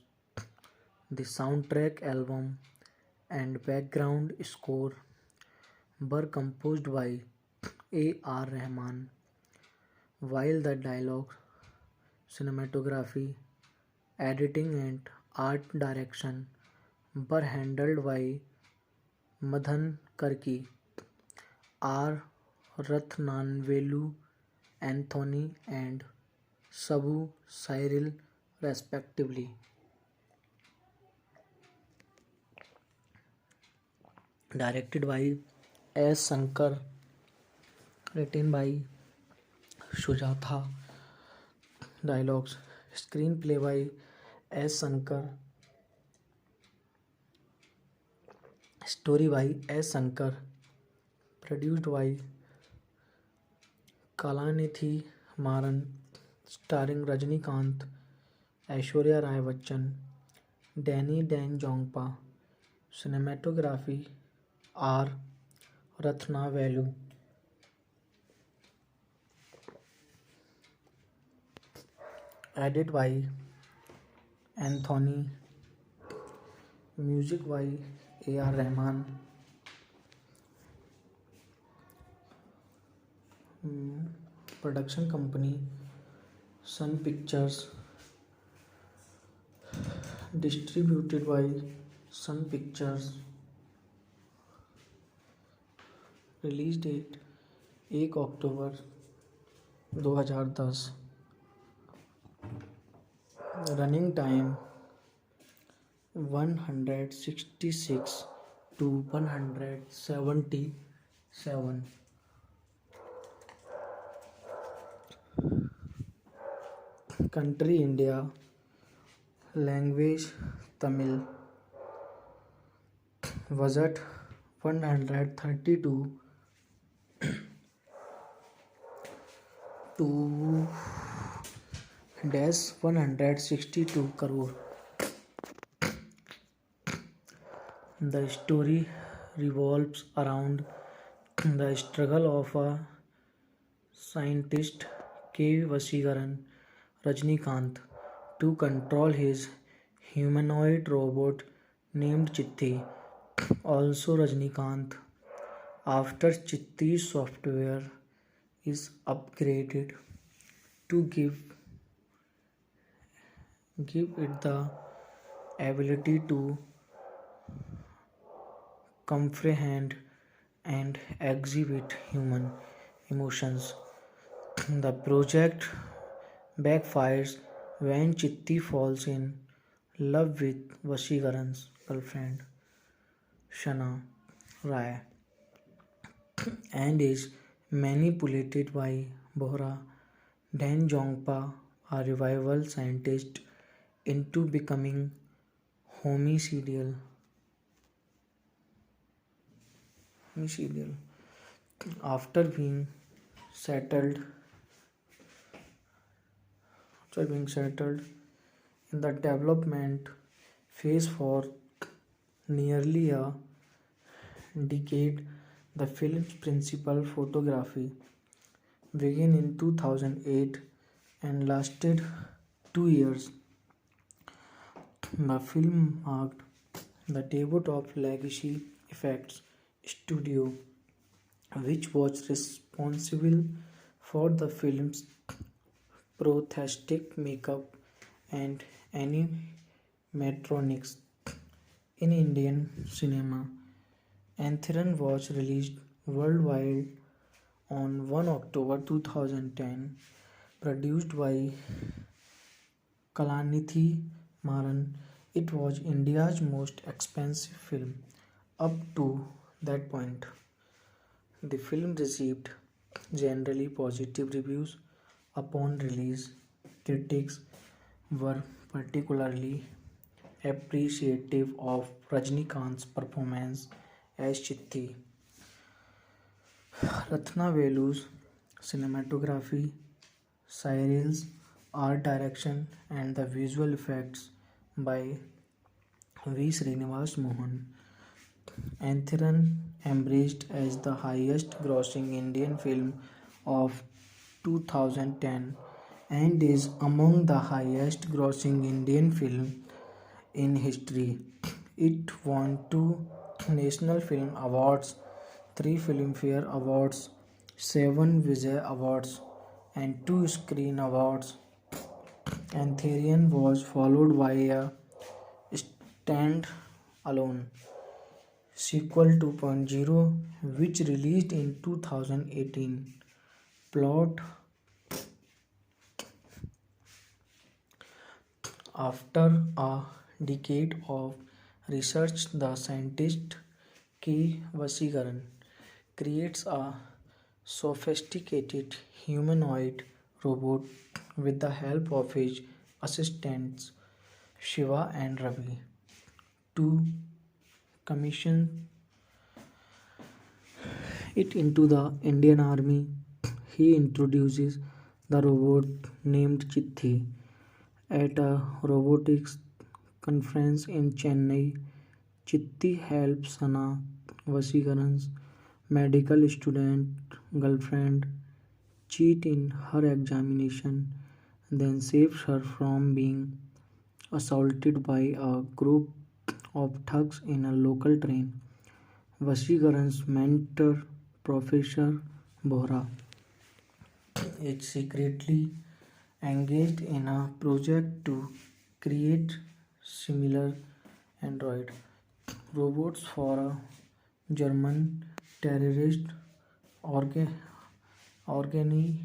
The soundtrack album and background score were composed by A.R. Rahman, while the dialogue, cinematography, editing and art direction were handled by Madhan Karki, R. Rathnavelu, Anthony and Sabu Cyril respectively. Directed by S. Shankar, written by Sujatha, dialogues, screenplay by S. Shankar, story by S. Shankar, produced by Kalanithy Maran, starring Rajinikanth, Aishwarya Rai Bachchan, Danny Dang-Jongpa, cinematography R. Rathnavelu. Edit by Anthony, music by A.R. Rahman. Production company Sun Pictures, distributed by Sun Pictures. Release date 1 अक्टूबर 2010. Running time 166 to 177. Country India. Language Tamil. Budget 132 to -162 crore. The story revolves around the struggle of a scientist K. Vasikaran Rajinikanth to control his humanoid robot named Chitti, also Rajnikant. After Chitti's software is upgraded to give it the ability to comprehend and exhibit human emotions. The project backfires when Chitti falls in love with Vashikaran's girlfriend Shana Rai and is manipulated by Bohra Dan Jongpa, a revival scientist, into becoming homicidal. homicidal. After being settled, after being settled in the development phase for nearly a decade, the film's principal photography began in 2008 and lasted 2 years. The film marked the debut of Legacy Effects Studio, which was responsible for the film's prosthetic makeup and animatronics. In Indian cinema, Anthiran was released worldwide on 1 October 2010, produced by Kalanithy Maran. It was India's most expensive film up to that point. The film received generally positive reviews upon release. Critics were particularly appreciative of Rajnikant's performance as Chitti. Ratna Velu's cinematography, Cyril's art direction, and the visual effects by V. Srinivas Mohan. Anthiran embraced as the highest grossing Indian film of 2010 and is among the highest grossing Indian film in history. It won two National Film Awards, three Filmfare Awards, seven Vijay Awards, and two Screen Awards. Anthurian was followed by a stand-alone sequel 2.0, which released in 2018. Plot: after a decade of research, the scientist K. Vasikaran creates a sophisticated humanoid robot with the help of his assistants Shiva and Ravi. To commission it into the Indian Army, he introduces the robot named Chitti at a robotics conference in Chennai. Chitti helps Sana, Vasikaran's medical student girlfriend, cheat in her examination, then saves her from being assaulted by a group of thugs in a local train. Vasikaran's mentor, Professor Bohra, is secretly engaged in a project to create similar android robots for a German terrorist orga- organi-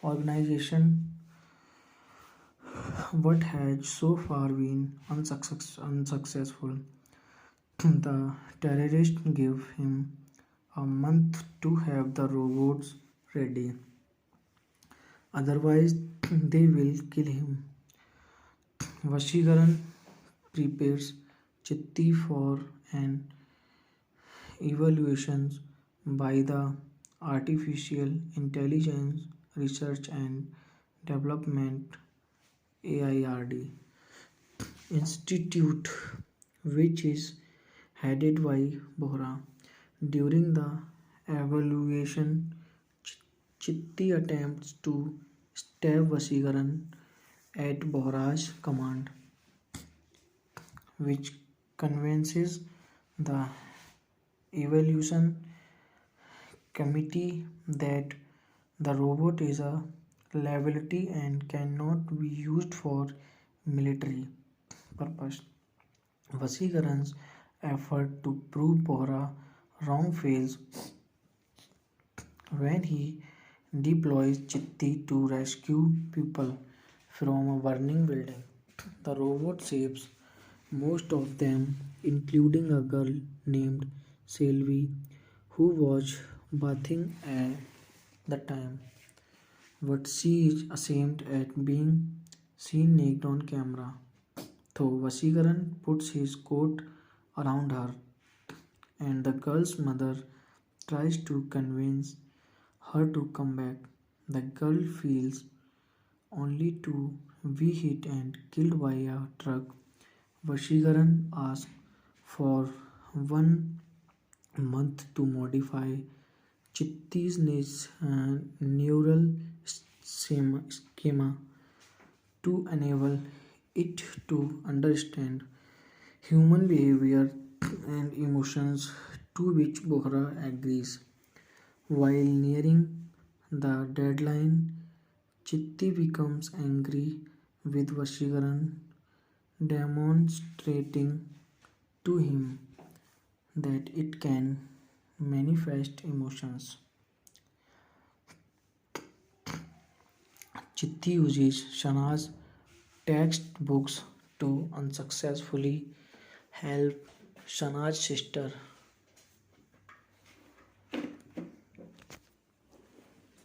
organization, but has so far been unsuccessful. The terrorists give him a month to have the robots ready, otherwise, they will kill him. Vashikaran prepares Chitti for an evaluation by the Artificial Intelligence Research and Development AIRD Institute, which is headed by Bohra. During the evaluation, Chitti attempts to stab Vasigaran at Bohr's command, which convinces the evolution committee that the robot is a liability and cannot be used for military purpose. Vasikaran's effort to prove Bohra wrong fails when he deploys Chitti to rescue people from a burning building. The robot saves most of them, including a girl named Selvi who was bathing at the time. But she is ashamed at being seen naked on camera. So Vasikaran puts his coat around her, and the girl's mother tries to convince her to come back. The girl feels only to be hit and killed by a truck. Vasikaran asks for 1 month to modify Chitti's neural schema to enable it to understand human behavior and emotions, to which Bohra agrees. While nearing the deadline, Chitti becomes angry with Vashigaran, demonstrating to him that it can manifest emotions. Chitti uses Shana's textbooks to unsuccessfully help Shana's sister.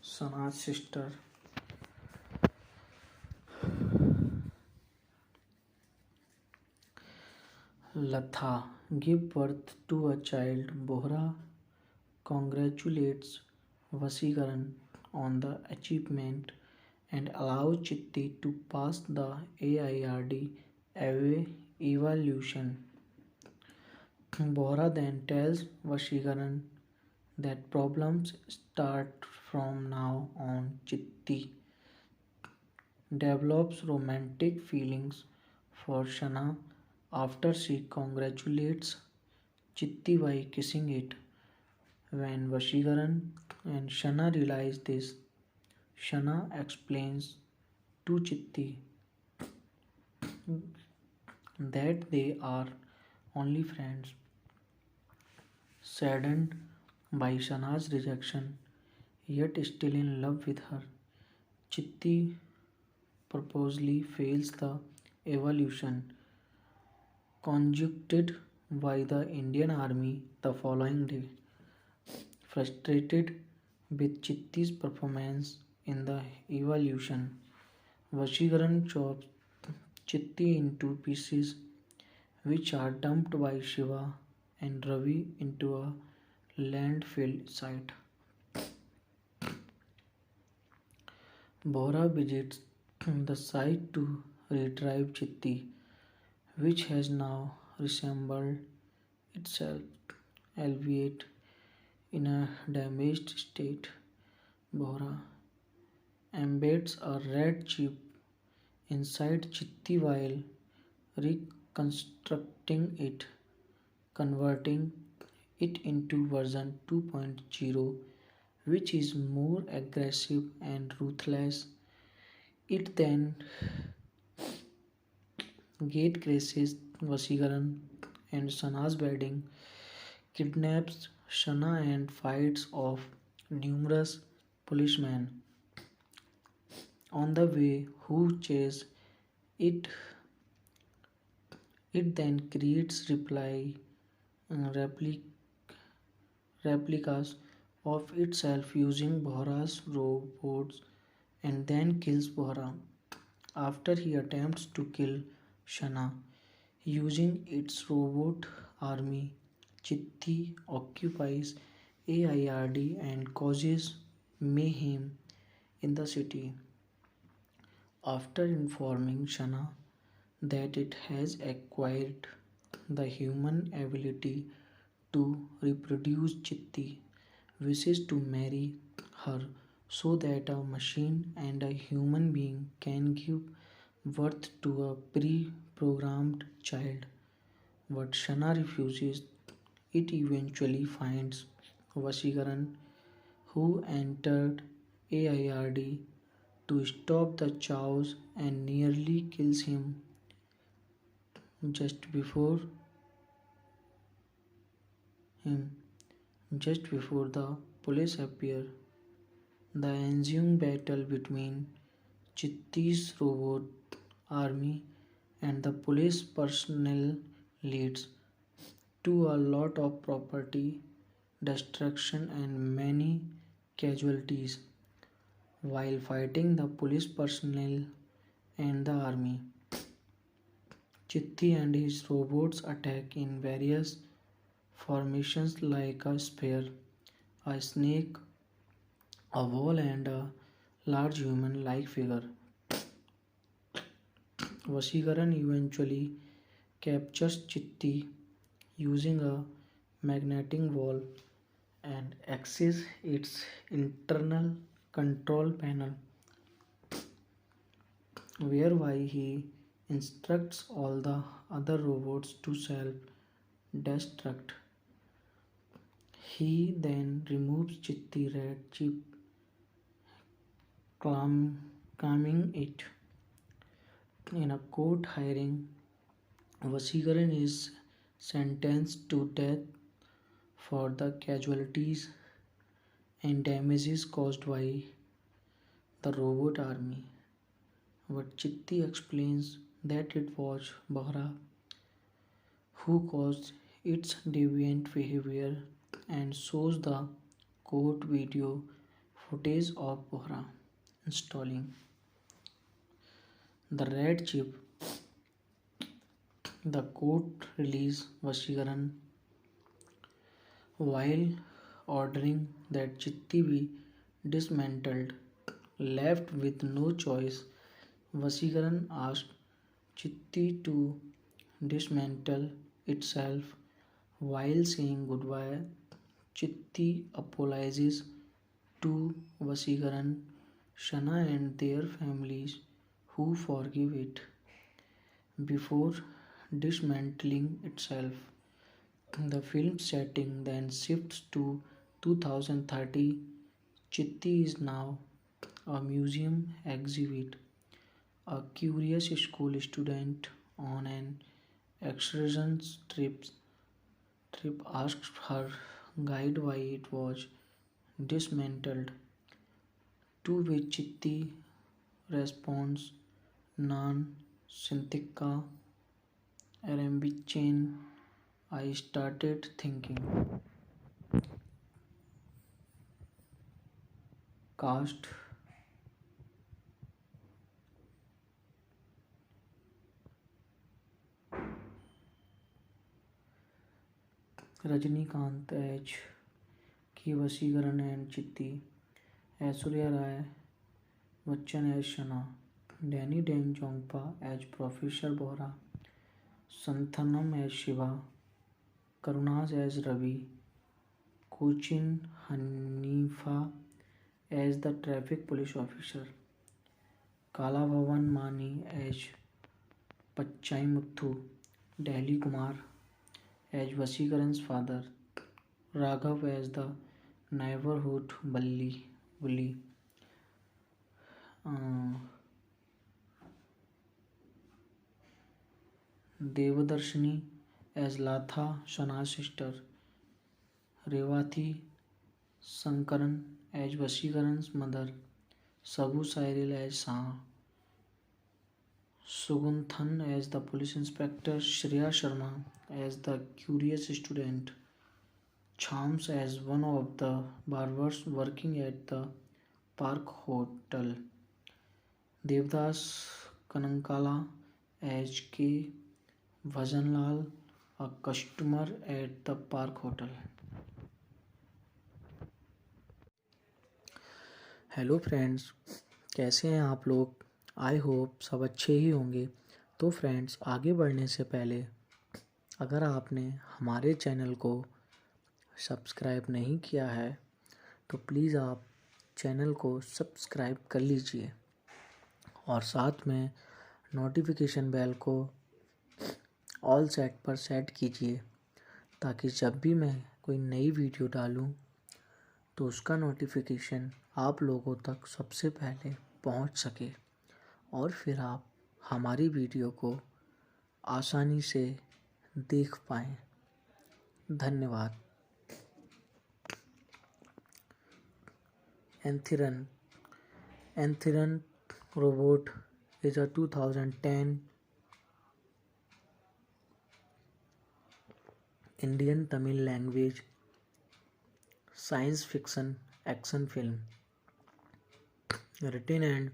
Shana's sister Latha give birth to a child. Bohra congratulates Vasikaran on the achievement and allows Chitti to pass the AIRD evaluation. Bohra then tells Vasikaran that problems start from now on. Chitti develops romantic feelings for Shana after she congratulates Chitti by kissing it. When Vashigaran and Shana realize this, Shana explains to Chitti that they are only friends. Saddened by Shana's rejection, yet still in love with her, Chitti purposely fails the evolution conducted by the Indian Army the following day. Frustrated with Chitti's performance in the evolution, Vashigaran chops Chitti into pieces, which are dumped by Shiva and Ravi into a landfill site. Bohra visits the site to retrieve Chitti, which has now reassembled itself, albeit in a damaged state. Bohra embeds a red chip inside Chitti while reconstructing it, converting it into version 2.0, which is more aggressive and ruthless. It then gate crashes Vasigaran and Shana's wedding, kidnaps Shana and fights off numerous policemen on the way who chase it. It then creates repli- replicas of itself using Bohra's robots and then kills Bohra after he attempts to kill Shana using its robot army. Chitti occupies AIRD and causes mayhem in the city. After informing Shana that it has acquired the human ability to reproduce, Chitti wishes to marry her so that a machine and a human being can give worth to a pre-programmed child. But Shana refuses. It eventually finds Vasigaran, who entered AIRD to stop the chaos and nearly kills him just before him just before the police appear. The ensuing battle between Chitti's robot army and the police personnel leads to a lot of property destruction and many casualties. While fighting the police personnel and the army, Chitti and his robots attack in various formations like a spear, a snake, a wall, and a large human like figure. Vasigaran eventually captures Chitti using a magnetic wall and access its internal control panel, whereby he instructs all the other robots to self-destruct. He then removes Chitti red chip, calming it. In a court hearing, Vasigaran is sentenced to death for the casualties and damages caused by the robot army. But Chitti explains that it was Bahra who caused its deviant behavior and shows the court video footage of Bahra installing the red chip. The court released Vasigaran while ordering that Chitti be dismantled. Left with no choice, Vasigaran asked Chitti to dismantle itself. While saying goodbye, Chitti apologizes to Vasigaran, Shana and their families who forgive it. Before dismantling itself, the film setting then shifts to 2030. Chitti is now a museum exhibit. A curious school student on an excursion trip asks her guide why it was dismantled, to which Chitti responds, Nan Sintika Arambichan. I started thinking. Cast Rajinikanth as K. Vasigaran and Chitti, Aishwarya Rai Bachchan as Shana, Danny Dan Jongpa as Professor Bohra, Santhanam as Shiva, Karunaz as Ravi, Cochin Hanifa as the traffic police officer, Kala Bhavan Mani as Pachai Muthu, Delhi Kumar as Vasigaran's father, Raghav as the neighborhood bully, Devadarshini as Latha, Shana's sister, Revati Sankaran as Vasigaran's mother, Sabu Sairil as Shah, Suganthan as the police inspector, Shreya Sharma as the curious student, Chams as one of the barbers working at the Park Hotel, Devdas Kanankala as K. Bhajanlal, a customer at the Park Hotel. Hello friends, कैसे हैं आप लोग? I hope सब अच्छे ही होंगे। तो friends, आगे बढ़ने से पहले अगर आपने हमारे चैनल को सब्सक्राइब नहीं किया है तो प्लीज़ आप चैनल को सब्सक्राइब कर लीजिए और साथ में नोटिफिकेशन बेल को ऑल सेट पर सेट कीजिए ताकि जब भी मैं कोई नई वीडियो डालूं तो उसका नोटिफिकेशन आप लोगों तक सबसे पहले पहुंच सके और फिर आप हमारी वीडियो को आसानी से देख पाएँ। धन्यवाद। Anthron. Anthron robot is a 2010 Indian Tamil language science fiction action film written and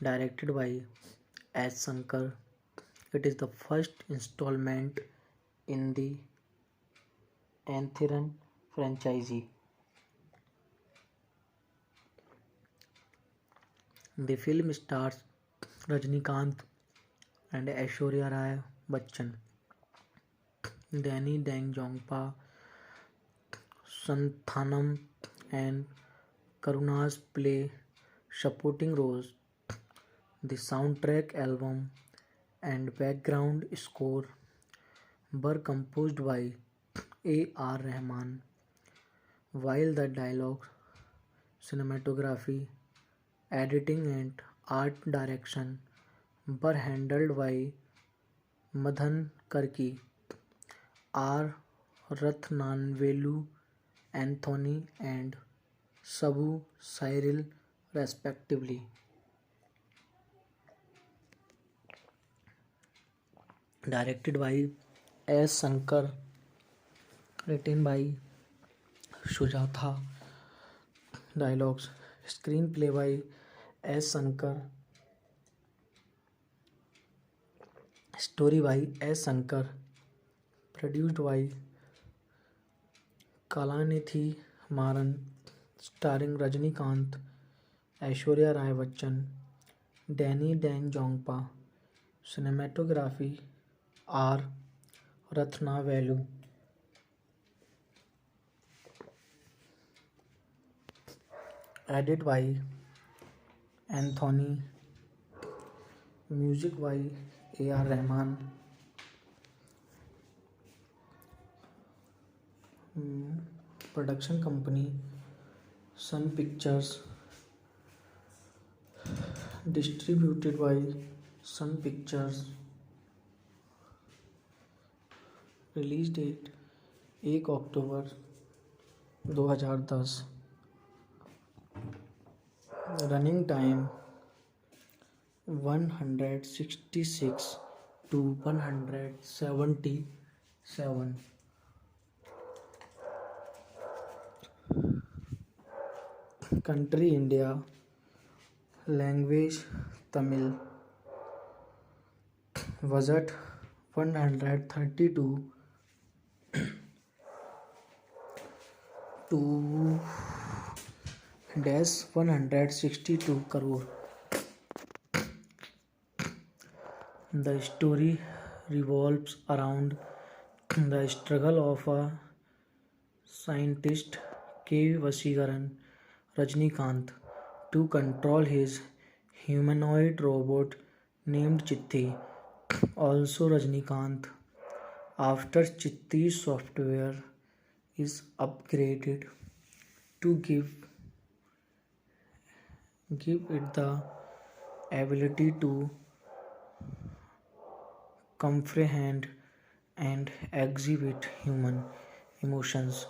directed by S. Shankar. It is the first installment in the Anthron franchise. The film stars Rajnikant and Aishwarya Rai Bachchan. Danny Dang-Jongpa, Santhanam and Karunas play supporting roles. The soundtrack album and background score were composed by A.R. Rahman, while the dialogue, cinematography, editing and art direction were handled by Madhan Karki, R. Rathnavelu, Anthony and Sabu Cyril respectively. Directed by S. Shankar, written by Sujatha, dialogues, screenplay by S. Shankar, story by S. Shankar, produced by Kalanithy Maran, starring Rajnikant, Aishwarya Rai Bachchan, Danny Dang-Jongpa, cinematography R. Rathnavelu. Edit by Anthony, music by A.R. Rahman. Production company Sun Pictures, distributed by Sun Pictures. Release date 1 अक्टूबर 2010. Running time 166 to 177. Country India. Language Tamil. Budget 132 to -162 crore. The story revolves around the struggle of a scientist K. Vasigaran Rajnikant to control his humanoid robot named Chitti, also Rajnikant, after Chitti's software is upgraded to give it the ability to comprehend and exhibit human emotions.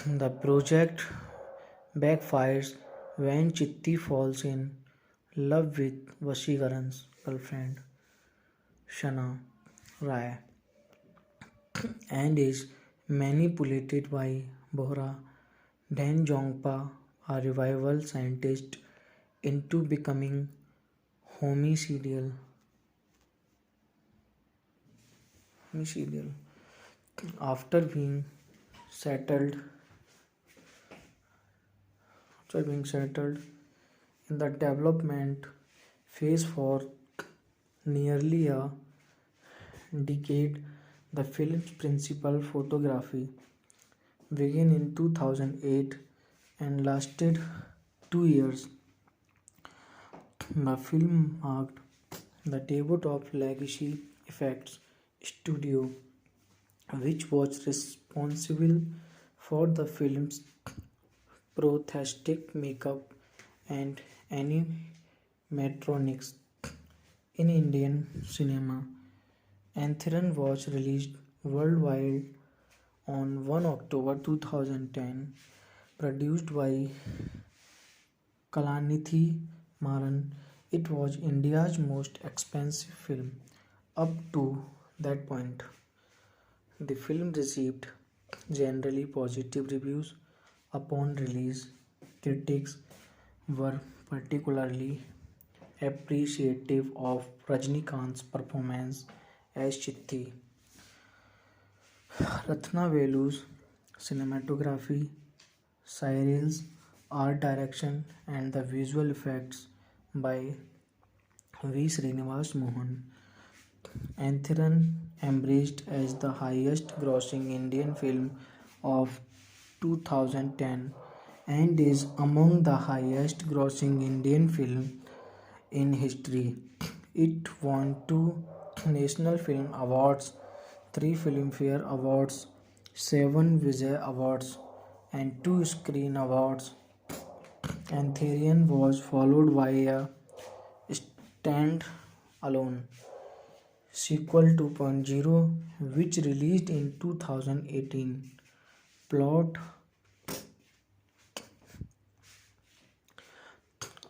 The project backfires when Chitti falls in love with Vasigaran's girlfriend, Shana Rai, and is manipulated by Bohra Dang-Jongpa, a revival scientist, into becoming homicidal. After being settled in the development phase for nearly a decade, the film's principal photography began in 2008 and lasted 2 years. The film marked the debut of Legacy Effects Studio, which was responsible for the film's prosthetic makeup and animatronics. In Indian cinema, Anthiran was released worldwide on 1 October 2010, produced by Kalanithy Maran. It was India's most expensive film up to that point. The film received generally positive reviews upon release. Critics were particularly appreciative of Rajnikant's performance as Chitti. Ratnavelu's cinematography, Cyril's art direction, and the visual effects by V. Srinivas Mohan. Anthiran embraced as the highest grossing Indian film of 2010 and is among the highest grossing Indian film in history. It won two National Film Awards, three Filmfare Awards, seven Vijay Awards, and two Screen Awards. Anthurian was followed by a stand-alone sequel 2.0, which released in 2018. Plot: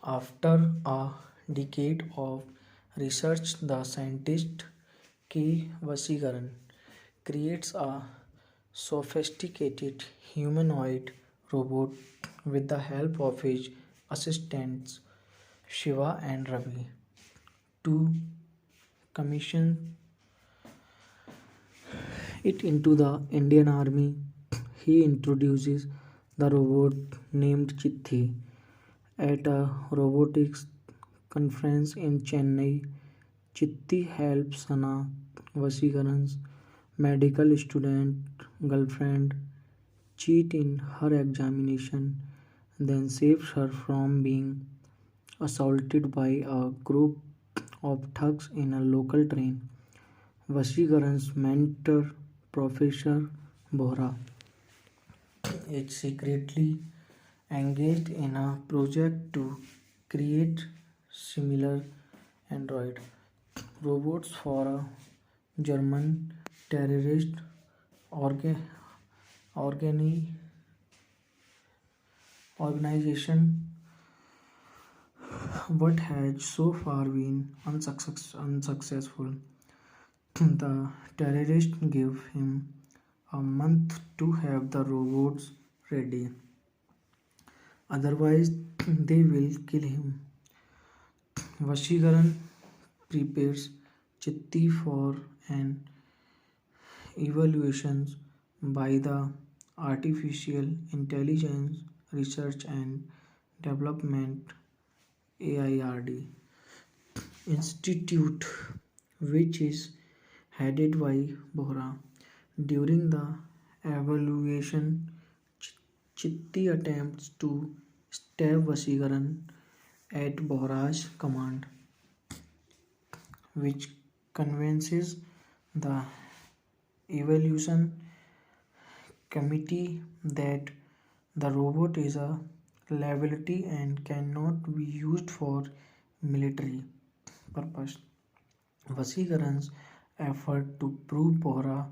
after a decade of research, the scientist K. Vasigaran creates a sophisticated humanoid robot with the help of his assistants Shiva and Ravi. To commission it into the Indian Army, he introduces the robot named Chitti at a robotics conference in Chennai. Chitti helps Sana, Vasigaran's medical student girlfriend, cheat in her examination, then saves her from being assaulted by a group of thugs in a local train. Vasigaran's mentor, Professor Bohra, is secretly engaged in a project to create similar android robots for a German terrorist orga- organi- organization, but has so far been unsuccessful. The terrorists give him a month to have the robots ready, otherwise, they will kill him. Vashigaran prepares Chitti for an evaluation by the Artificial Intelligence Research and Development AIRD Institute, which is headed by Bohra. During the evaluation, Chitti attempts to stab Vasigaran at Bohra's command, which convinces the evaluation committee that the robot is a liability and cannot be used for military purpose. Vasigaran's effort to prove Bohra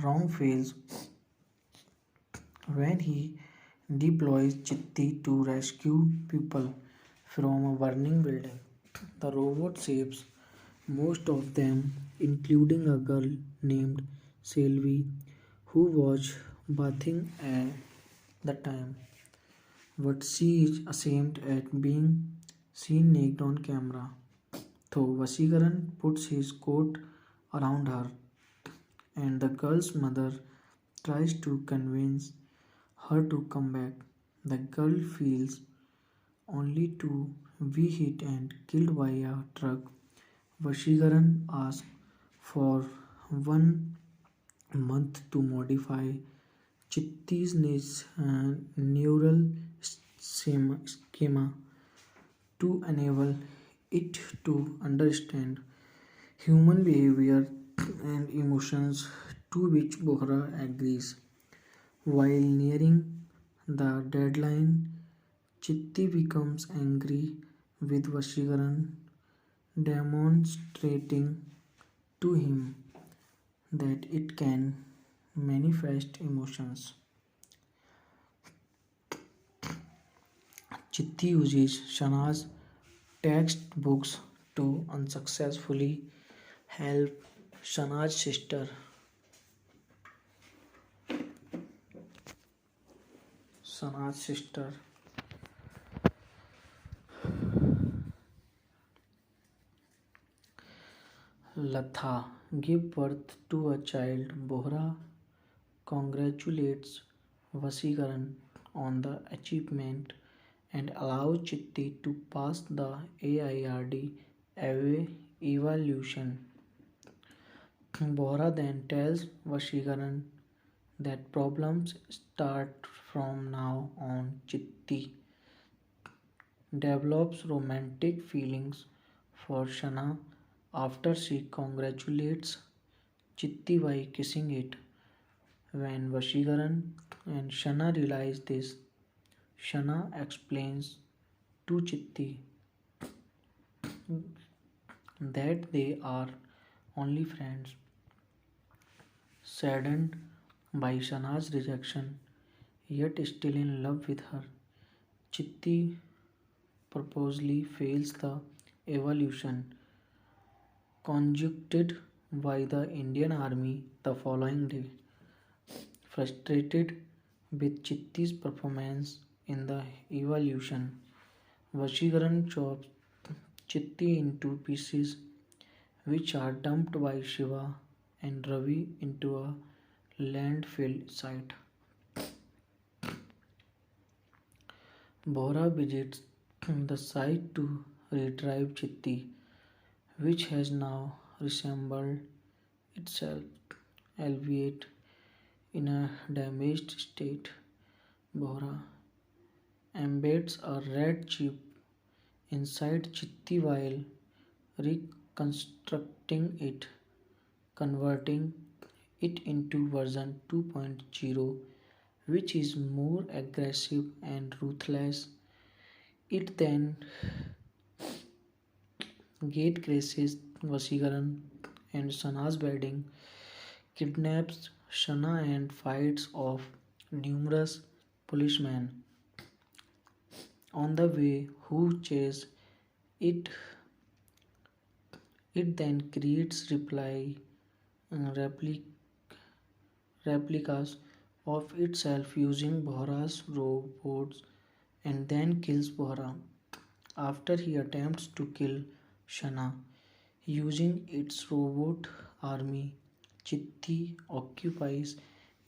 wrong fails when he deploys Chitti to rescue people from a burning building. The robot saves most of them, including a girl named Selvi who was bathing at the time. But she is ashamed at being seen naked on camera. So Vasigaran puts his coat around her, and the girl's mother tries to convince her to come back. The girl feels only to be hit and killed by a truck. Vashigaran asks for 1 month to modify Chitti's neural schema to enable it to understand human behavior and emotions to which Bohra agrees. While nearing the deadline, Chitti becomes angry with Vashikaran, demonstrating to him that it can manifest emotions. Chitti uses Shana's textbooks to unsuccessfully help Shana's sister. Shana's sister Latha give birth to a child. Bohra congratulates Vasikaran on the achievement and allows Chitti to pass the AIRD evaluation. Bohra then tells Vasikaran that problems start from now on. Chitti develops romantic feelings for Shana after she congratulates Chitti by kissing it. When Vashigaran and Shana realize this, Shana explains to Chitti that they are only friends. Saddened by Shana's rejection, yet still in love with her, Chitti purposely fails the evaluation conducted by the Indian Army the following day. Frustrated with Chitti's performance in the evaluation, Vashigaran chops Chitti into pieces, which are dumped by Shiva and Ravi into a landfill site. Bohra visits the site to retrieve Chitti, which has now resembled itself, albeit in a damaged state. Bohra embeds a red chip inside Chitti while reconstructing it, converting it into version 2.0, which is more aggressive and ruthless. It then gatecrashes Vasigaran and Shana's wedding, kidnaps Shana and fights off numerous policemen on the way who chase it. It then creates repli- replicas of itself using Bohra's robots and then kills Bohra after he attempts to kill Shana using its robot army. Chitti occupies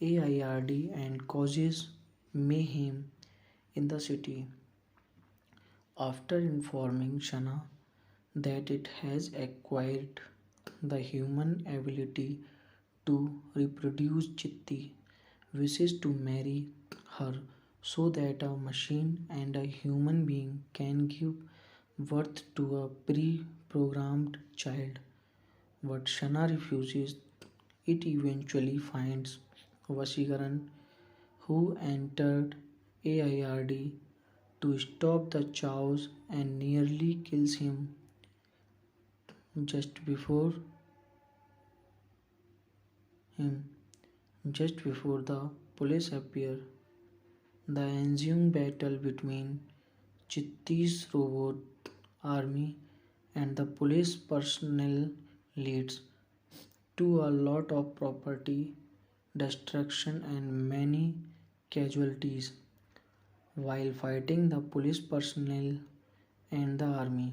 AIRD and causes mayhem in the city. After informing Shana that it has acquired the human ability to reproduce, Chitti wishes to marry her so that a machine and a human being can give birth to a pre-programmed child. But Shana refuses. It eventually finds Vasigaran, who entered AIRD to stop the chaos and nearly kills him just before him just before the police appear. The ensuing battle between Chitti's robot army and the police personnel leads to a lot of property destruction and many casualties. While fighting the police personnel and the army,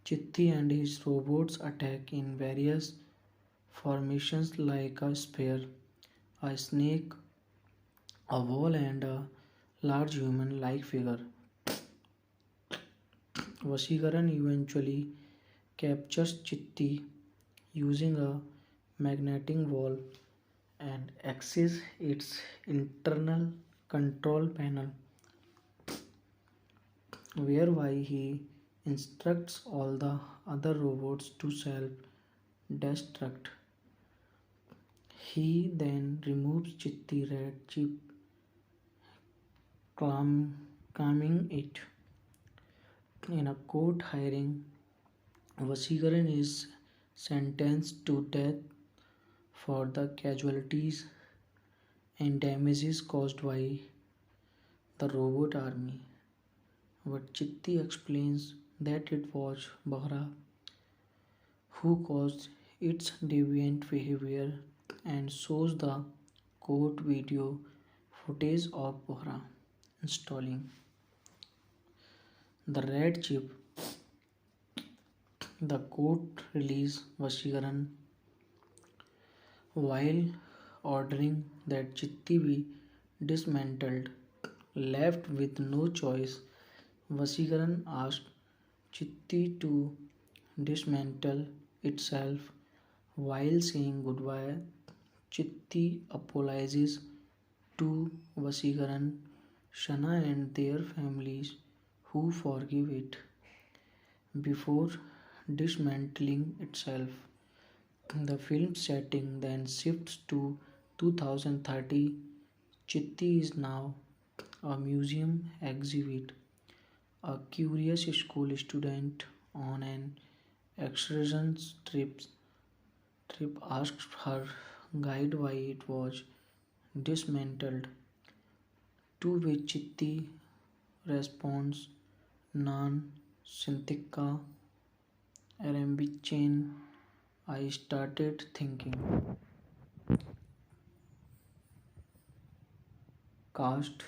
Chitti and his robots attack in various formations like a spear, a snake, a wall, and a large human like figure. Vasigaran eventually captures Chitti using a magnetic wall and access its internal control panel, whereby he instructs all the other robots to self-destruct. He then removes Chitti red chip, calming it. In a court hearing, Vasikaran is sentenced to death for the casualties and damages caused by the robot army. But Chitti explains that it was Bahra who caused its deviant behavior and shows the court video footage of Bahra installing the red chip. The court released Vasikaran while ordering that Chitti be dismantled. Left with no choice, Vasikaran asked Chitti to dismantle itself. While saying goodbye, Chitti apologizes to Vasikaran, Shana and their families who forgive it. Before dismantling itself, the film setting then shifts to 2030. Chitti is now a museum exhibit. A curious school student on an excursion trip asks her guide why it was dismantled, to which Chitti responds, Nan Sintika Arambichain. I started thinking. Cast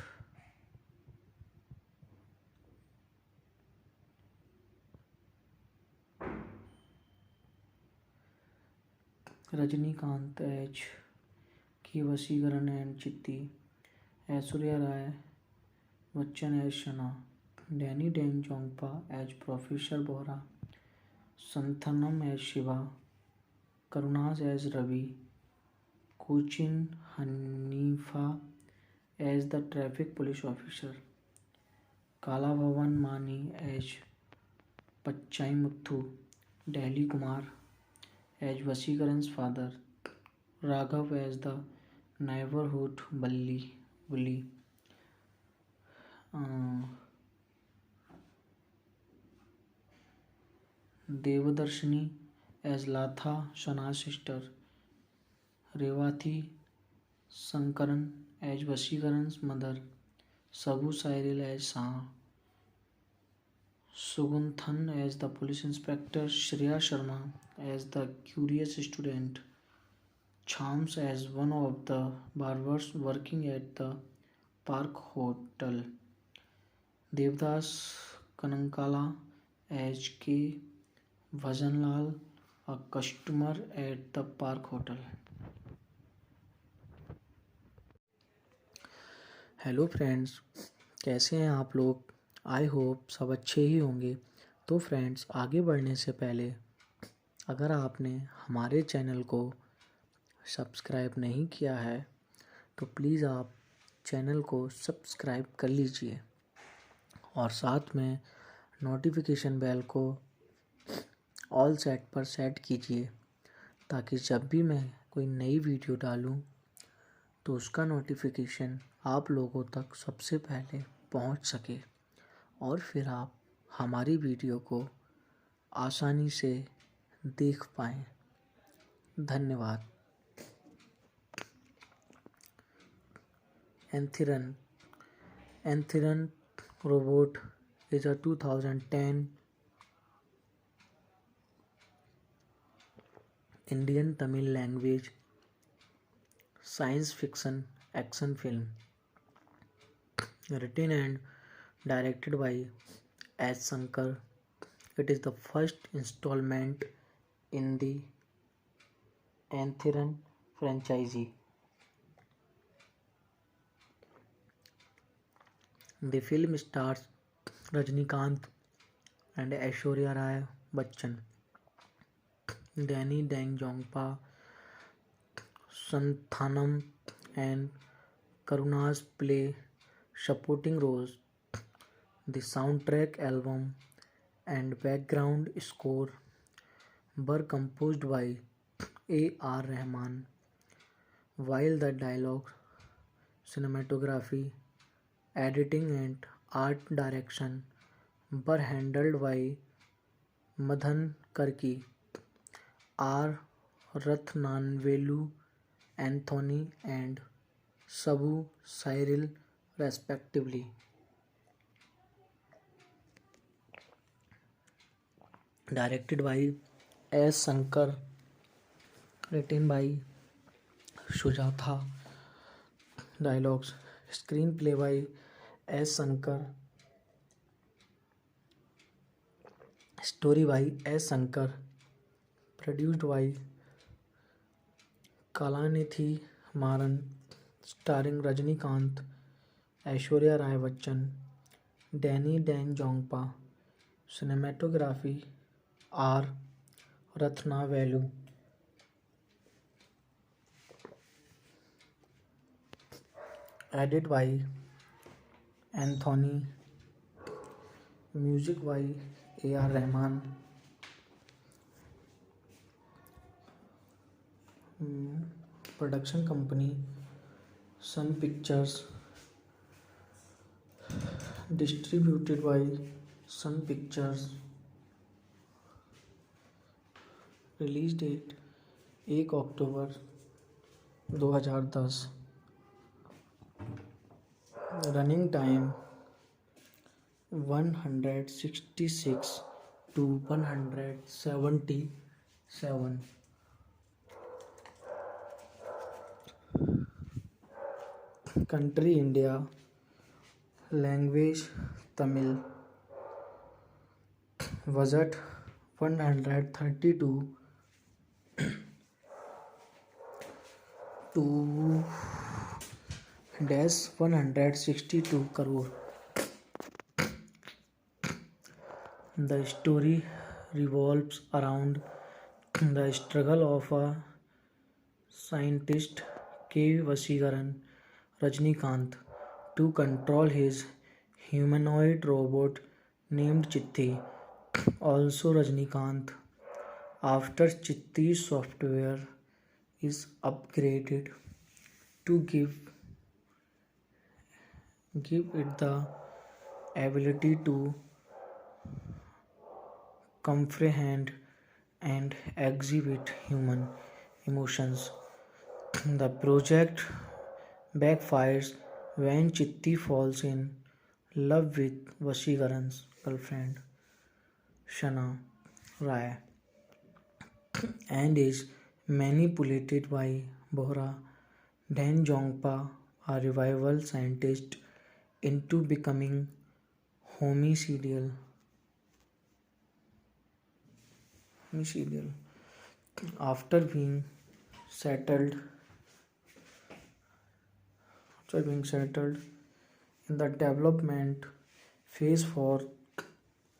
Rajnikant as K. Vasikaran and Chitti, Aishwarya Rai Bachchan as Shana, Danny Deng Jongpa as Professor Bohra, Santhanam as Shiva, Karunas as Ravi, Cochin Hanifa as the traffic police officer, Kala Bhavan Mani as Pachai Muthu, Delhi Kumar as Vasikaran's father, Raghav as the neighborhood bully, Devadarshini as Latha Shana's sister, Revati Sankaran as Vasikaran's mother, Sabu Sairil as Shah, Suganthan as the police inspector, Shreya Sharma as the curious student, Chams as one of the barbers working at the Park Hotel, Devdas Kanankala as K. Bhajanlal, a customer at the Park Hotel. Hello friends, कैसे हैं आप लोग? I hope सब अच्छे ही होंगे। तो friends, आगे बढ़ने से पहले अगर आपने हमारे चैनल को सब्सक्राइब नहीं किया है तो प्लीज़ आप चैनल को सब्सक्राइब कर लीजिए और साथ में नोटिफिकेशन बेल को ऑल सेट पर सेट कीजिए ताकि जब भी मैं कोई नई वीडियो डालूं तो उसका नोटिफिकेशन आप लोगों तक सबसे पहले पहुंच सके और फिर आप हमारी वीडियो को आसानी से देख पाएँ। धन्यवाद। Anthron robot is a 2010 Indian Tamil language science fiction action film written and directed by S. Shankar. It is the first installment in the Anthron franchise. The film stars Rajnikant and Aishwarya Rai Bachchan, Danny Deng Jongpa, Santhanam and Karunas play supporting roles. The soundtrack album and background score were composed by A.R. Rahman, while the dialogue, cinematography, editing, and art direction were handled by Madhan Karki, R. Rathnavelu, Anthony, and Sabu Cyril, respectively. Directed by S. Shankar, written by Sujatha, dialogues, screenplay by S. Shankar, story by S. Shankar, produced by Kalanithi Maran, starring Rajnikant, Aishwarya Rai Bachchan, Danny Dan Jongpa, cinematography R. Rathnavelu, edit by Anthony, music by A.R. Rahman, production company Sun Pictures, distributed by Sun Pictures, release date 1 अक्टूबर 2010, running time 166 to 177, country India, language Tamil, budget 132 to -162 crore. The story revolves around the struggle of a scientist K. Vasigaran Rajnikant to control his humanoid robot named Chitti, also Rajnikant, after Chitti's software is upgraded to give it the ability to comprehend and exhibit human emotions. The project backfires when Chitti falls in love with Vasigaran's girlfriend, Shana Rai, and is manipulated by Bohra Dan Jongpa, a revival scientist, into becoming homicidal. After being settled in the development phase for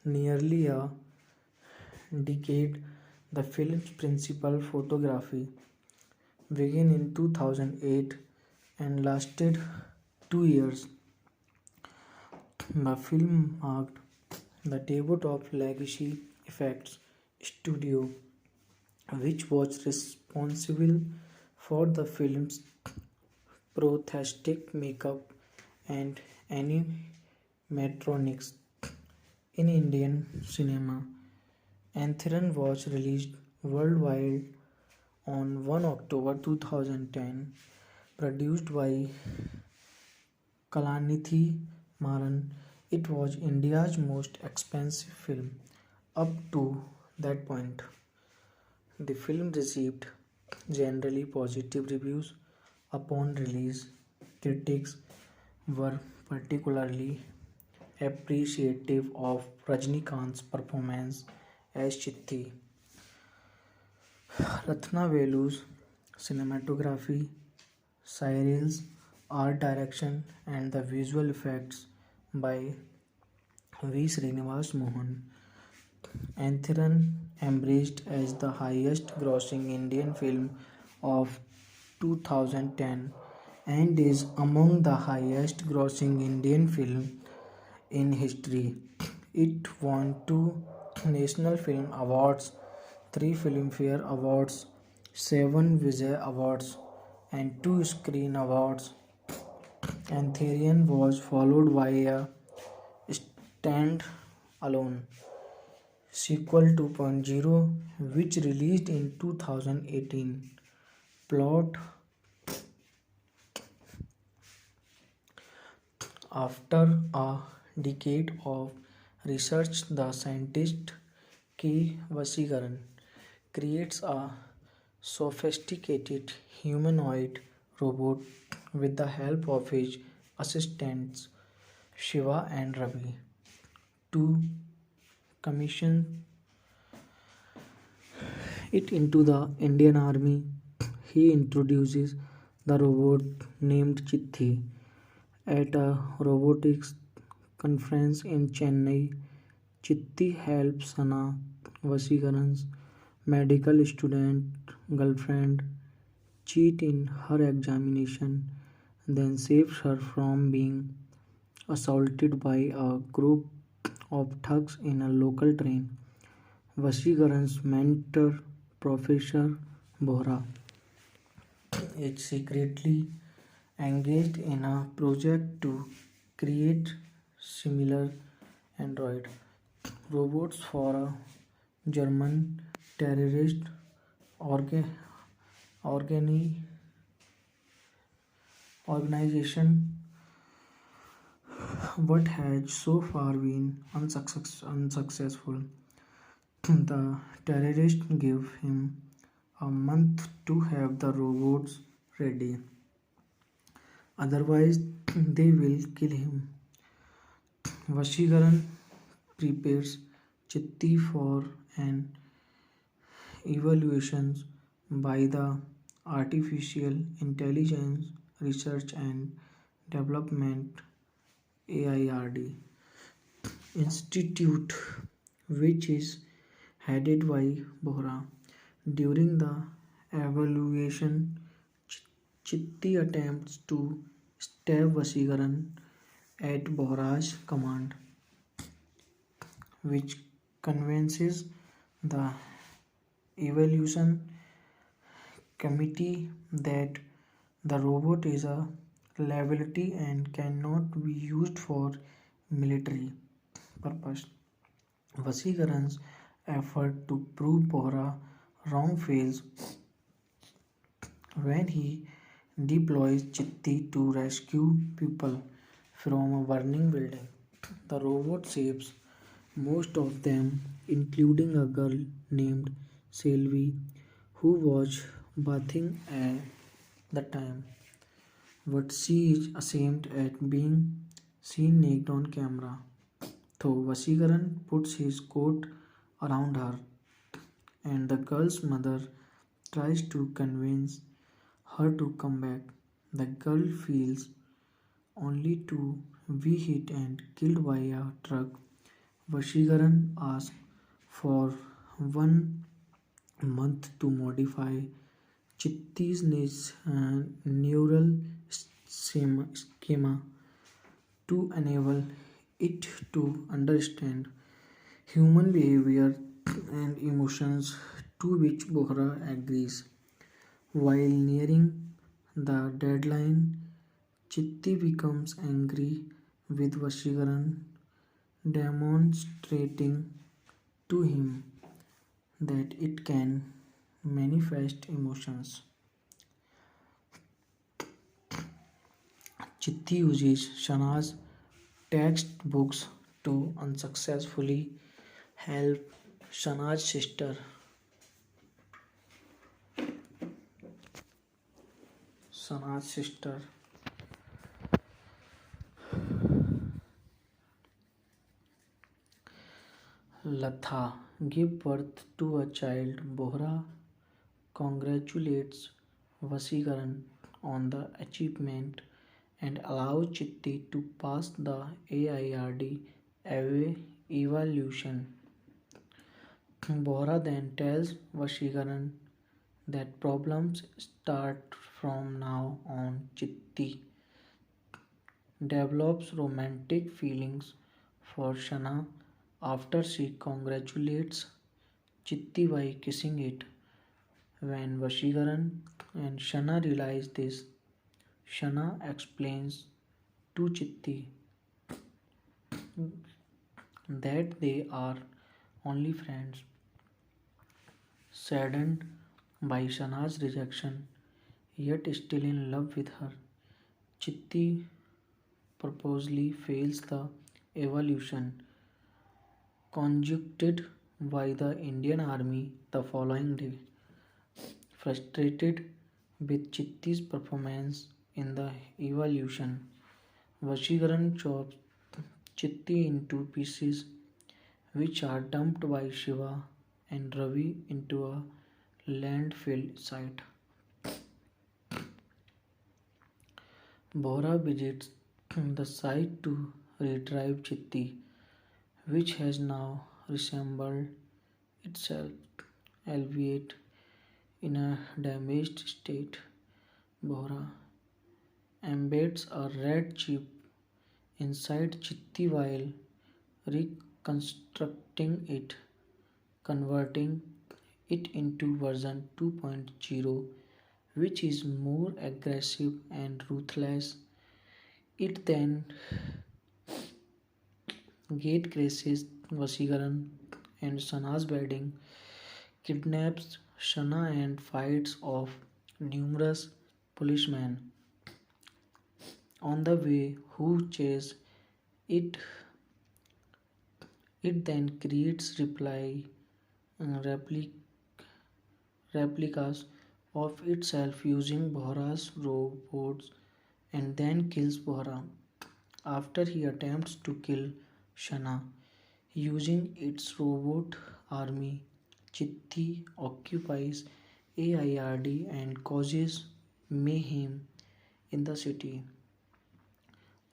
nearly a decade, the film's principal photography began in 2008 and lasted 2 years. The film marked the debut of Legacy Effects Studio, which was responsible for the film's prosthetic makeup and animatronics. In Indian cinema, Anthiran was released worldwide on 1 October 2010, produced by Kalanithi Maran. It was India's most expensive film up to that point. The film received generally positive reviews upon release. Critics were particularly appreciative of Rajnikant's performance as Chitti. Ratnavelu's cinematography, Cyril's art direction, and the visual effects by V. Srinivas Mohan. Anthiran emerged as the highest grossing Indian film of 2010 and is among the highest grossing Indian film in history. It won 2 National Film Awards, 3 Filmfare Awards, 7 Vijay Awards, and 2 Screen Awards. Anthurian was followed by a Stand Alone sequel 2.0, which released in 2018. Plot: after a decade of research, the scientist K. Vasigaran creates a sophisticated humanoid robot with the help of his assistants Shiva and Ravi to commission it into the Indian Army. He introduces the robot named Chitti at a robotics conference in Chennai. Chitti helps Sana, Vasigaran's medical student girlfriend, cheat in her examination, then saves her from being assaulted by a group of thugs in a local train. Vasigaran's mentor, Professor Bohra, is secretly engaged in a project to create similar android robots for a German terrorist orga- organi- organization, but has so far been unsuccessful. The terrorists give him a month to have the robots ready, otherwise, they will kill him. Vashigaran prepares Chitti for an evaluation by the Artificial Intelligence Research and Development AIRD Institute, which is headed by Bohra. During the evaluation, Chitti attempts to stab Vasigaran at Bohra's command, which convinces the evaluation committee that the robot is a liability and cannot be used for military purpose. Vasigaran's effort to prove Bohra wrong fails when he deploys Chitti to rescue people from a burning building. The robot saves most of them, including a girl named Selvi who was bathing at the time. But she is ashamed at being seen naked on camera. So Vasigaran puts his coat around her, and the girl's mother tries to convince her to come back. The girl feels only to be hit and killed by a truck. Vashigaran asks for 1 month to modify Chitti's neural schema to enable it to understand human behavior and emotions, to which Bohra agrees. While nearing the deadline, Chitti becomes angry with Vashigaran, demonstrating to him that it can manifest emotions. Chitti uses Shana's textbooks to unsuccessfully help Shana's sister Latha give birth to a child. Bohra congratulates Vasigaran on the achievement and allows Chitti to pass the AIRD evaluation. Bohra then tells Vasigaran that problems start from now on. Chitti develops romantic feelings for Shana, After she congratulates Chitti by kissing it. When Vashigaran and Shana realize this, Shana explains to Chitti that they are only friends. Saddened by Shana's rejection, yet still in love with her, Chitti purposely fails the evolution conducted by the Indian Army the following day. Frustrated with Chitti's performance in the evolution, Vashigaran chops Chitti into pieces, which are dumped by Shiva and Ravi into a landfill site. Bohra visits the site to retrieve Chitti, which has now reassembled itself, albeit in a damaged state. Bohra embeds a red chip inside Chitti while reconstructing it, converting it into version 2.0, which is more aggressive and ruthless. It then gatecrashes Vasigaran and Shana's wedding, kidnaps Shana and fights off numerous policemen on the way who chase it. It then creates replic- replicas of itself using Bohra's robots and then kills Bohra. After he attempts to kill Shana using its robot army, Chitti occupies AIRD and causes mayhem in the city.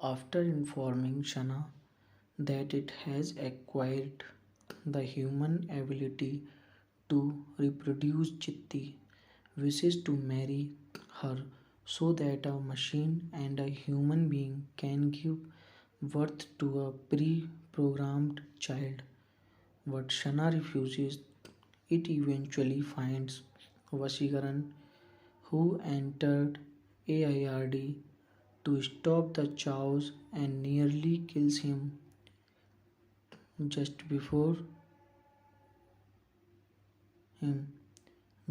After informing Shana that it has acquired the human ability to reproduce, Chitti wishes to marry her so that a machine and a human being can give birth to a pre-programmed child. But Shana refuses. It eventually finds Vasigaran, who entered AIRD to stop the chaos and nearly kills just before him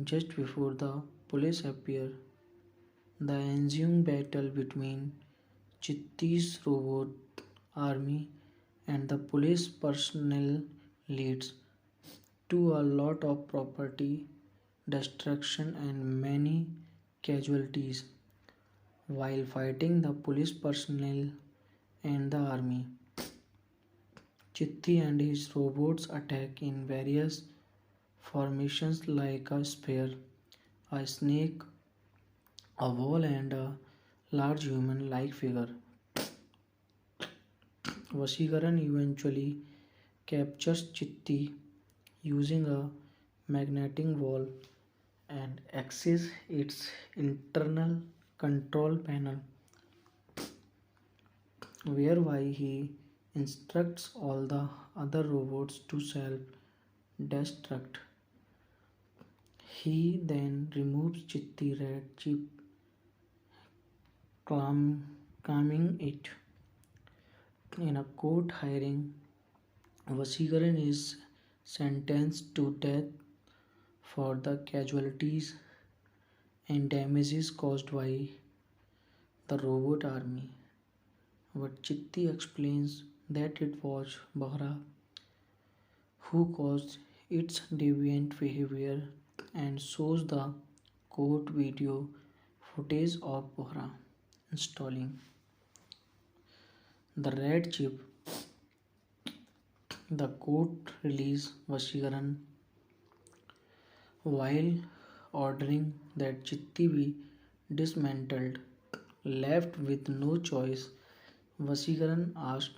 just before the police appear. The ensuing battle between Chitti's robot army and the police personnel leads to a lot of property destruction and many casualties. While fighting the police personnel and the army, Chitti and his robots attack in various formations like a spear, a snake, a wall, and a large human like figure. Vasigaran eventually captures Chitti using a magnetic wall and access its internal control panel, whereby he instructs all the other robots to self destruct. He then removes Chitti red chip, calming it. In a court hearing, Vasigaran is sentenced to death for the casualties and damages caused by the robot army. But Chitti explains that it was Bohra who caused its deviant behavior and shows the court video footage of Bohra installing the red chip. The court released Vasigaran while ordering that Chitti be dismantled. Left with no choice, Vasigaran asked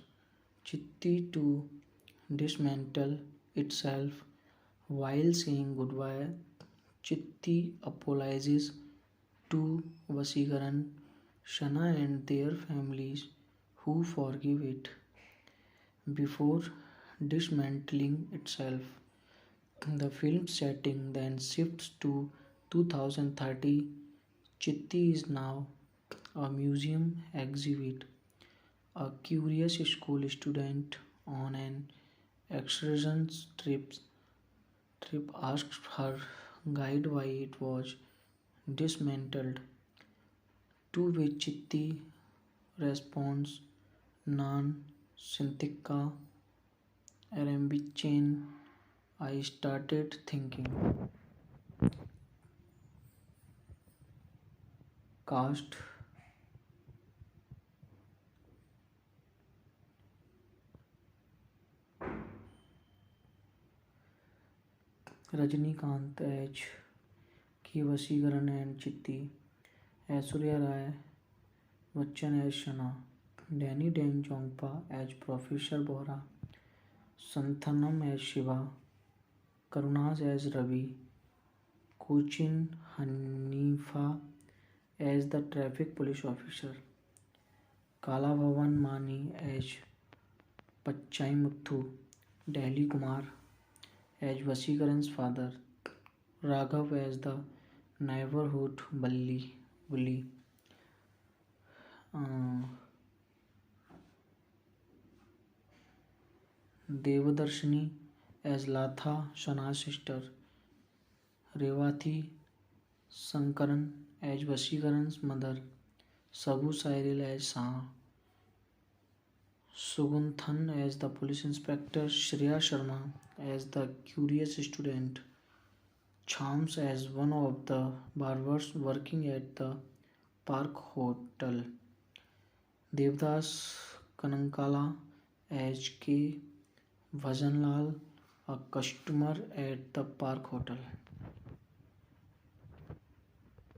Chitti to dismantle itself. While saying goodbye, Chitti apologizes to Vasigaran, Shana, and their families who forgive it. Before dismantling itself. The film setting then shifts to 2030. Chitti is now a museum exhibit. A curious school student on an excursion trip asked her guide why it was dismantled, to which Chitti responds, Nan Sintika Arambichain. I started thinking. Cast Rajinikanth as K. Vasigaran and Chitti, Aishwarya Rai Bachchan as Shana, Danny Deng Jongpa as Professor Bohra, Santhanam as Shiva, Karunas as Ravi, Cochin Hanifa as the traffic police officer, Kala Bhavan Mani as Pachai Muthu, Delhi Kumar as Vasikaran's father, Raghav as the neighborhood bully, uh, Devadarshini as Latha Shana's sister, Revati Sankaran as Vasikaran's mother, Sabu Sairil as Shah, Suganthan as the police inspector, Shreya Sharma as the curious student, Chams as one of the barbers working at the Park Hotel, Devdas Kanankala as K. Bhajanlal, a customer at the Park Hotel.